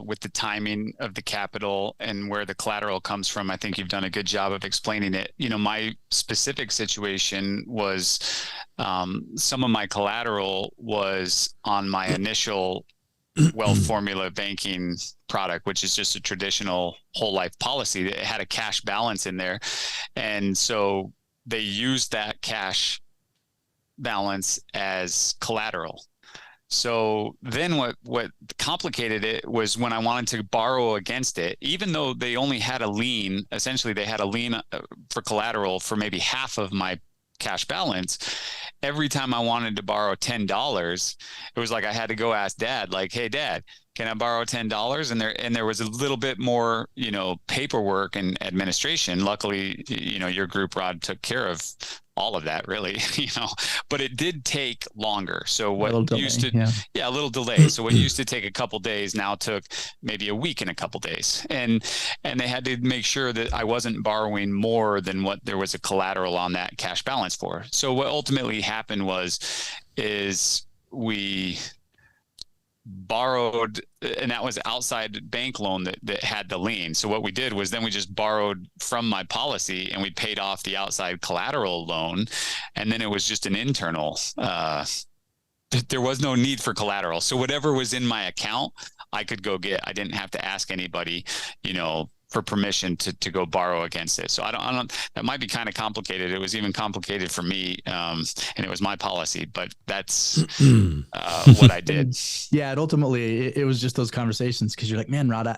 with the timing of the capital and where the collateral comes from, I think you've done a good job of explaining it. My specific situation was some of my collateral was on my initial wealth formula banking product, which is just a traditional whole life policy that had a cash balance in there. And so they used that cash balance as collateral. So then what complicated it was when I wanted to borrow against it, even though they only had a lien, essentially they had a lien for collateral for maybe half of my cash balance. Every time I wanted to borrow $10, it was like I had to go ask Dad, like, hey, Dad, can I borrow $10? And there was a little bit more, paperwork and administration. Luckily, your group, Rod, took care of all of that, really, but it did take longer. So what used to, a little delay. So what used to take a couple days now took maybe a week and a couple days. And they had to make sure that I wasn't borrowing more than what there was a collateral on that cash balance for. So what ultimately happened is we borrowed, and that was outside bank loan that had the lien. So what we did was then we just borrowed from my policy and we paid off the outside collateral loan. And then it was just an internal, there was no need for collateral. So whatever was in my account, I could go get. I didn't have to ask anybody, for permission to go borrow against it. So I don't, that might be kind of complicated. It was even complicated for me. And it was my policy, but that's what I did. Yeah. And ultimately it was just those conversations. Cause you're like, man, Rod,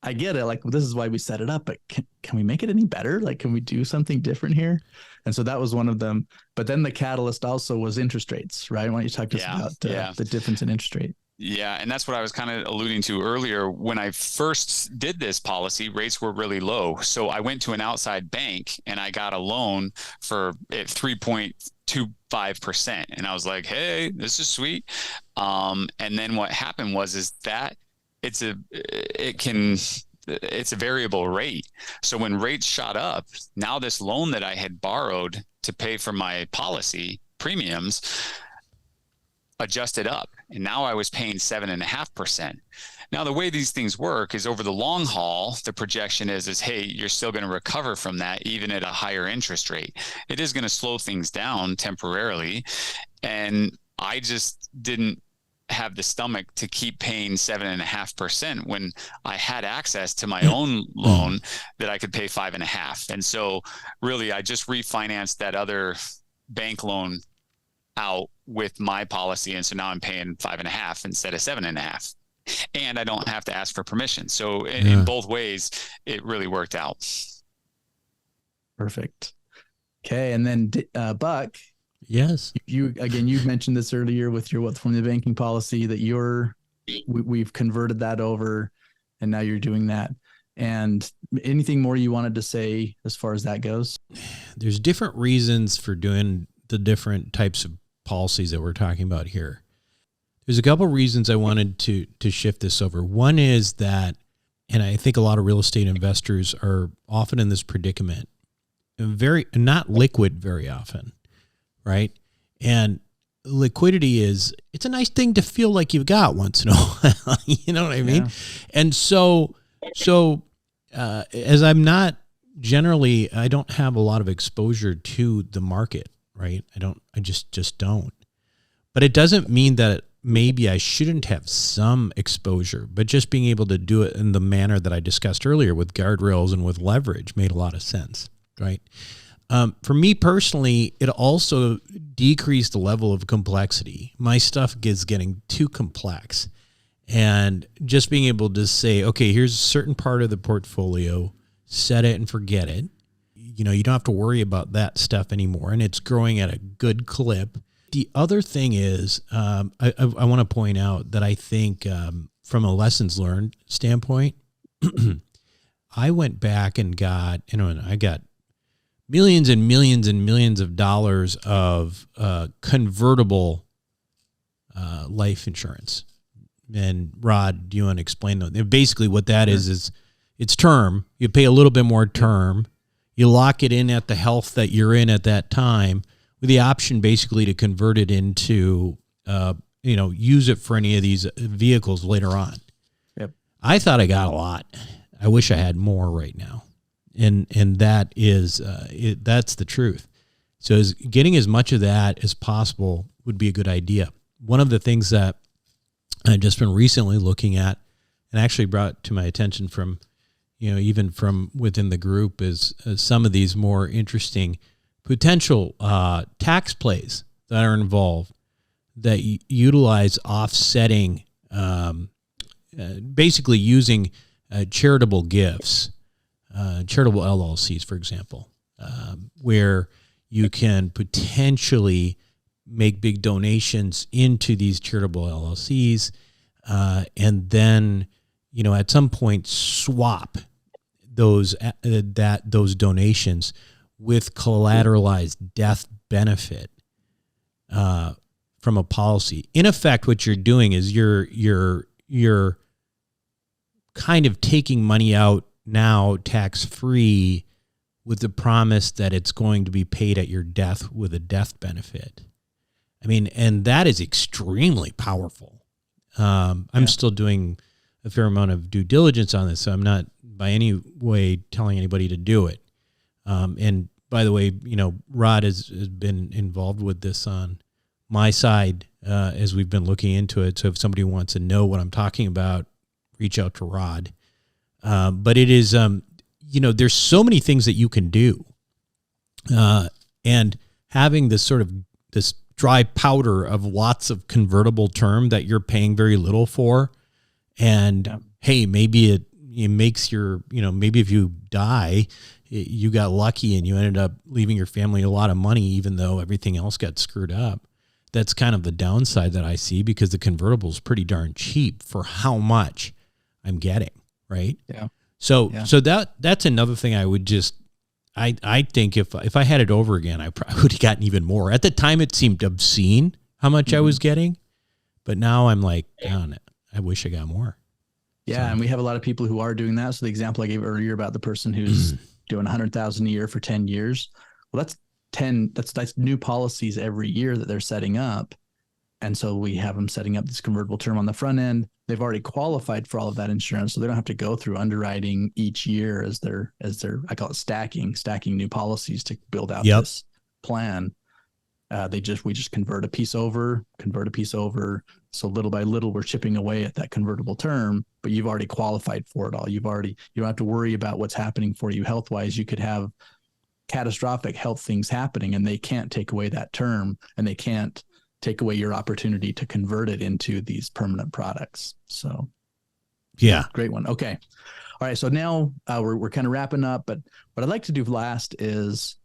I get it. Like, this is why we set it up, but can we make it any better? Like, can we do something different here? And so that was one of them. But then the catalyst also was interest rates, right? Why don't you talk to us about the difference in interest rate? Yeah. And that's what I was kind of alluding to earlier. When I first did this policy, rates were really low. So I went to an outside bank and I got a loan for 3.25%. And I was like, hey, this is sweet. And then what happened is that it's a variable rate. So when rates shot up, now this loan that I had borrowed to pay for my policy premiums adjusted up. And now I was paying 7.5%. Now, the way these things work is over the long haul, the projection is, hey, you're still going to recover from that, even at a higher interest rate. It is going to slow things down temporarily. And I just didn't have the stomach to keep paying 7.5% when I had access to my own loan that I could pay 5.5%. And so really, I just refinanced that other bank loan out with my policy. And so now I'm paying 5.5 instead of 7.5. And I don't have to ask for permission. So in both ways, it really worked out. Perfect. Okay. And then Buck. Yes. You mentioned this earlier with your wealth formula banking policy that we've converted that over and now you're doing that. And anything more you wanted to say as far as that goes? There's different reasons for doing the different types of policies that we're talking about here. There's a couple of reasons I wanted to shift this over. One is that, and I think a lot of real estate investors are often in this predicament, not liquid very often, right? And liquidity it's a nice thing to feel like you've got once in a while. You know what I mean? Yeah. And so as I'm not generally, I don't have a lot of exposure to the market, right? I just don't. But it doesn't mean that maybe I shouldn't have some exposure, but just being able to do it in the manner that I discussed earlier with guardrails and with leverage made a lot of sense, right? For me personally, it also decreased the level of complexity. My stuff is getting too complex. And just being able to say, okay, here's a certain part of the portfolio, set it and forget it. You don't have to worry about that stuff anymore. And it's growing at a good clip. The other thing is, I want to point out that I think from a lessons learned standpoint, I went back and I got millions and millions and millions of dollars of convertible life insurance. And Rod, do you want to explain that? Basically what that is it's term. You pay a little bit more term. You lock it in at the health that you're in at that time with the option basically to convert it into, use it for any of these vehicles later on. Yep. I thought I got a lot. I wish I had more right now. And that is, that's the truth. So getting as much of that as possible would be a good idea. One of the things that I've just been recently looking at and actually brought to my attention from, even from within the group is some of these more interesting potential tax plays that are involved that utilize offsetting, basically using charitable gifts, charitable LLCs, for example, where you can potentially make big donations into these charitable LLCs, and then, at some point swap those donations with collateralized death benefit from a policy. In effect, what you're doing is you're kind of taking money out now tax-free with the promise that it's going to be paid at your death with a death benefit. I mean, and that is extremely powerful. I'm still doing a fair amount of due diligence on this, so I'm not by any way telling anybody to do it. And by the way, Rod has been involved with this on my side as we've been looking into it. So if somebody wants to know what I'm talking about, reach out to Rod. But it is, there's so many things that you can do. And having this dry powder of lots of convertible term that you're paying very little for. And hey, maybe it makes maybe if you die, you got lucky and you ended up leaving your family a lot of money, even though everything else got screwed up. That's kind of the downside that I see, because the convertible is pretty darn cheap for how much I'm getting. Right. Yeah. So that's another thing I would I think if I had it over again, I probably would have gotten even more. At the time, it seemed obscene how much I was getting, but now I'm like, darn it, I wish I got more. Yeah. And we have a lot of people who are doing that. So the example I gave earlier about the person who's doing 100,000 a year for 10 years. Well, that's new policies every year that they're setting up. And so we have them setting up this convertible term on the front end. They've already qualified for all of that insurance, so they don't have to go through underwriting each year as they're I call it stacking new policies to build out this plan. We just convert a piece over. So little by little, we're chipping away at that convertible term, but you've already qualified for it all. You don't have to worry about what's happening for you health-wise. You could have catastrophic health things happening, and they can't take away that term, and they can't take away your opportunity to convert it into these permanent products. So yeah, great one. Okay. All right. So now we're kind of wrapping up, but what I'd like to do last is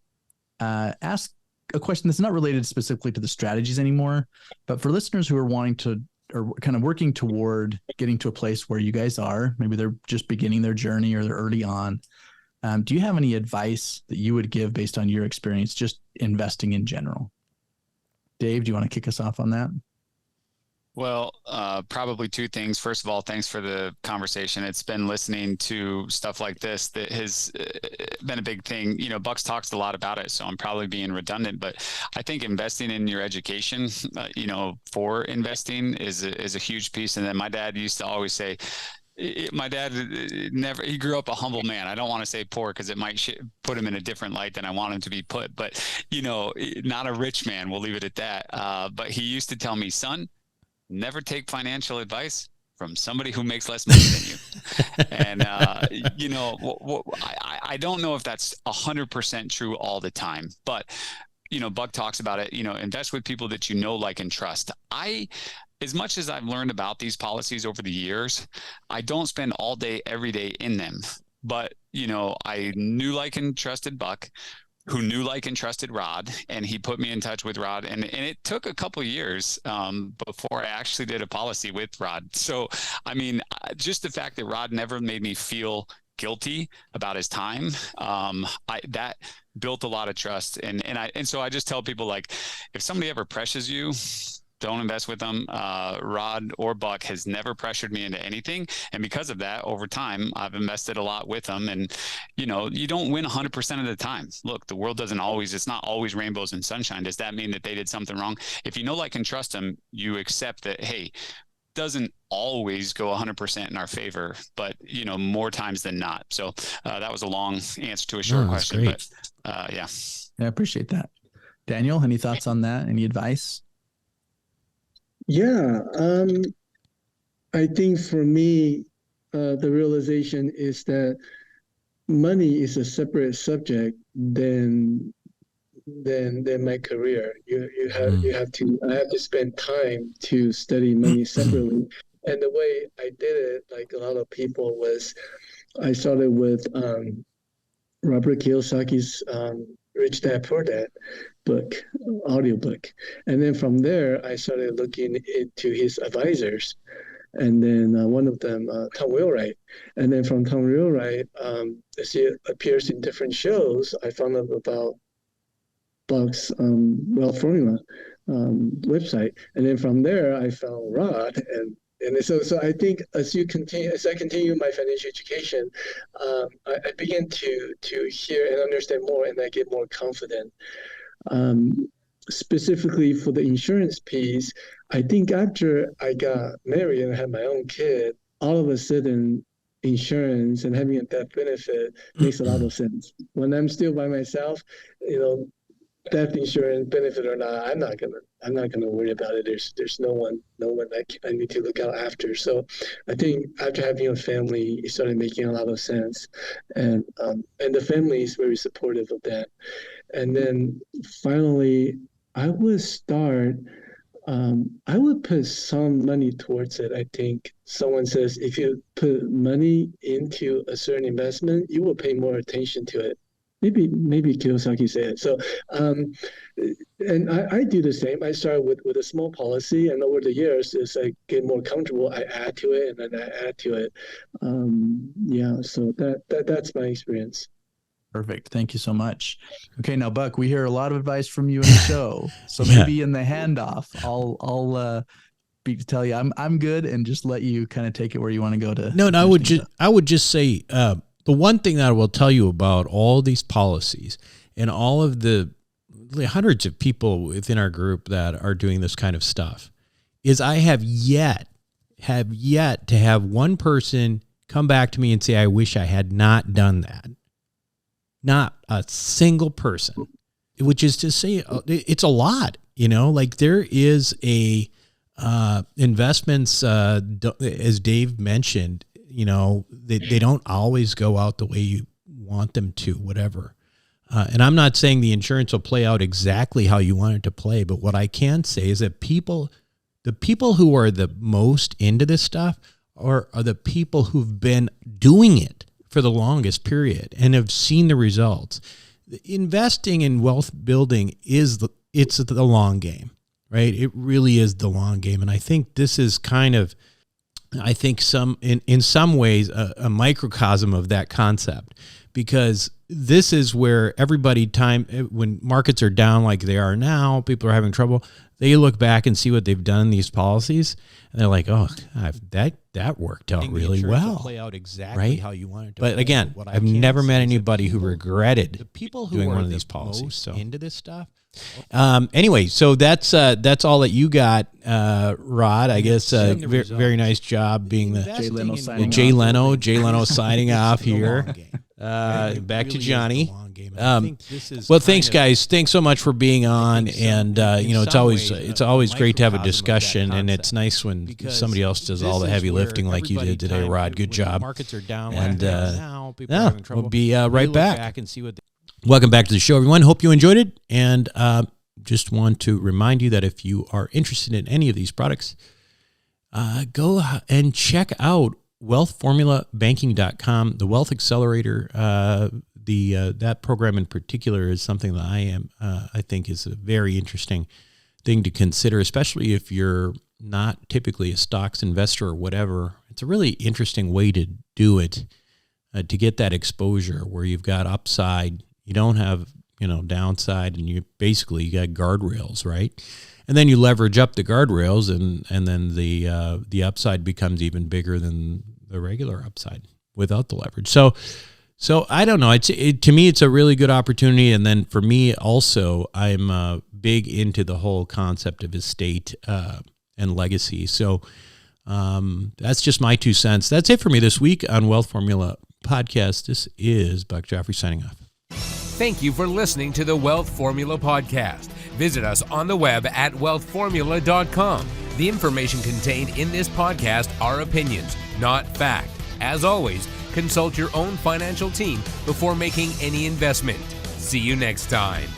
ask a question that's not related specifically to the strategies anymore, but for listeners who are wanting to, or kind of working toward getting to a place where you guys are, maybe they're just beginning their journey or they're early on. Do you have any advice that you would give based on your experience, just investing in general? Dave, do you want to kick us off on that? Well, probably two things. First of all, thanks for the conversation. It's been listening to stuff like this that has been a big thing. Bucks talks a lot about it, so I'm probably being redundant, but I think investing in your education, for investing is a huge piece. And then my dad used to always say, my dad he grew up a humble man. I don't want to say poor because it might put him in a different light than I want him to be put, but not a rich man. We'll leave it at that. But he used to tell me, son, never take financial advice from somebody who makes less money than you. And, I don't know if that's 100% true all the time, but Buck talks about it, invest with people that like, and trust. As much as I've learned about these policies over the years, I don't spend all day, every day in them. But, I knew, like, and trusted Buck, who knew, like, and trusted Rod, and he put me in touch with Rod. And it took a couple of years before I actually did a policy with Rod. So, I mean, just the fact that Rod never made me feel guilty about his time, that built a lot of trust. And so I just tell people, like, if somebody ever pressures you, don't invest with them. Rod or Buck has never pressured me into anything. And because of that, over time, I've invested a lot with them. And, you don't win 100% of the time. Look, the world it's not always rainbows and sunshine. Does that mean that they did something wrong? If you like, and trust them, you accept that, hey, doesn't always go 100% in our favor, but, more times than not. So that was a long answer to a short question. Great. But yeah. I appreciate that. Daniel, any thoughts on that? Any advice? Yeah, I think for me, the realization is that money is a separate subject than than my career. I have to spend time to study money separately. And the way I did it, like a lot of people, was I started with Robert Kiyosaki's Rich Dad Poor Dad book, audiobook. And then from there, I started looking into his advisors. And then one of them, Tom Wheelwright. And then from Tom Wheelwright, as he appears in different shows, I found out about Buck's Wealth Formula website. And then from there, I found Rod. And so I think as I continue my financial education, I begin to hear and understand more, and I get more confident. Specifically for the insurance piece, I think after I got married and I had my own kid, all of a sudden insurance and having a death benefit makes a lot of sense. When I'm still by myself, death insurance benefit or not, I'm not gonna worry about it. There's no one I need to look out after. So I think after having a family, it started making a lot of sense, and the family is very supportive of that. And then finally, I would put some money towards it. I think someone says if you put money into a certain investment, you will pay more attention to it. Maybe Kiyosaki said it. So, and I do the same. I start with a small policy, and over the years, as I get more comfortable, I add to it, and then I add to it. So that's my experience. Perfect. Thank you so much. Okay, now Buck, we hear a lot of advice from you in the show. So maybe in the handoff, I'll be to tell you I'm good, and just let you kind of take it where you want to go to. No, I would just say the one thing that I will tell you about all these policies and all of the hundreds of people within our group that are doing this kind of stuff is I have yet to have one person come back to me and say, I wish I had not done that. Not a single person, which is to say it's a lot, like there is a investments, as Dave mentioned, they don't always go out the way you want them to, whatever. And I'm not saying the insurance will play out exactly how you want it to play, but what I can say is that the people who are the most into this stuff are the people who've been doing it for the longest period and have seen the results. Investing in wealth building it's the long game, right? It really is the long game. And I think this is kind of, in some ways a microcosm of that concept, because this is where when markets are down like they are now, people are having trouble. They look back and see what they've done in these policies, and they're like, "Oh, God, that worked out really well." Play out exactly right? How you want it to. But again, I've never met anybody who regretted the people who doing one of these policies. So into this stuff. Anyway, so that's all that you got, Rod. I guess very nice job being the Jay Leno signing off here. Back to Johnny. Well, thanks guys. Thanks so much for being on. And it's always great to have a discussion, and it's nice when somebody else does all the heavy lifting like you did today, Rod. Good job. Markets are down. And we'll be right back. Welcome back to the show, everyone. Hope you enjoyed it. And just want to remind you that if you are interested in any of these products, go and check out wealthformulabanking.com. The Wealth Accelerator, that program in particular is something that I think is a very interesting thing to consider, especially if you're not typically a stocks investor or whatever. It's a really interesting way to do it, to get that exposure where you've got upside. You don't have, downside, and you got guardrails, right? And then you leverage up the guardrails, and then the upside becomes even bigger than the regular upside without the leverage. So I don't know. To me, it's a really good opportunity. And then for me also, I'm big into the whole concept of estate and legacy. So that's just my 2 cents. That's it for me this week on Wealth Formula Podcast. This is Buck Joffrey signing off. Thank you for listening to the Wealth Formula Podcast. Visit us on the web at wealthformula.com. The information contained in this podcast are opinions, not fact. As always, consult your own financial team before making any investment. See you next time.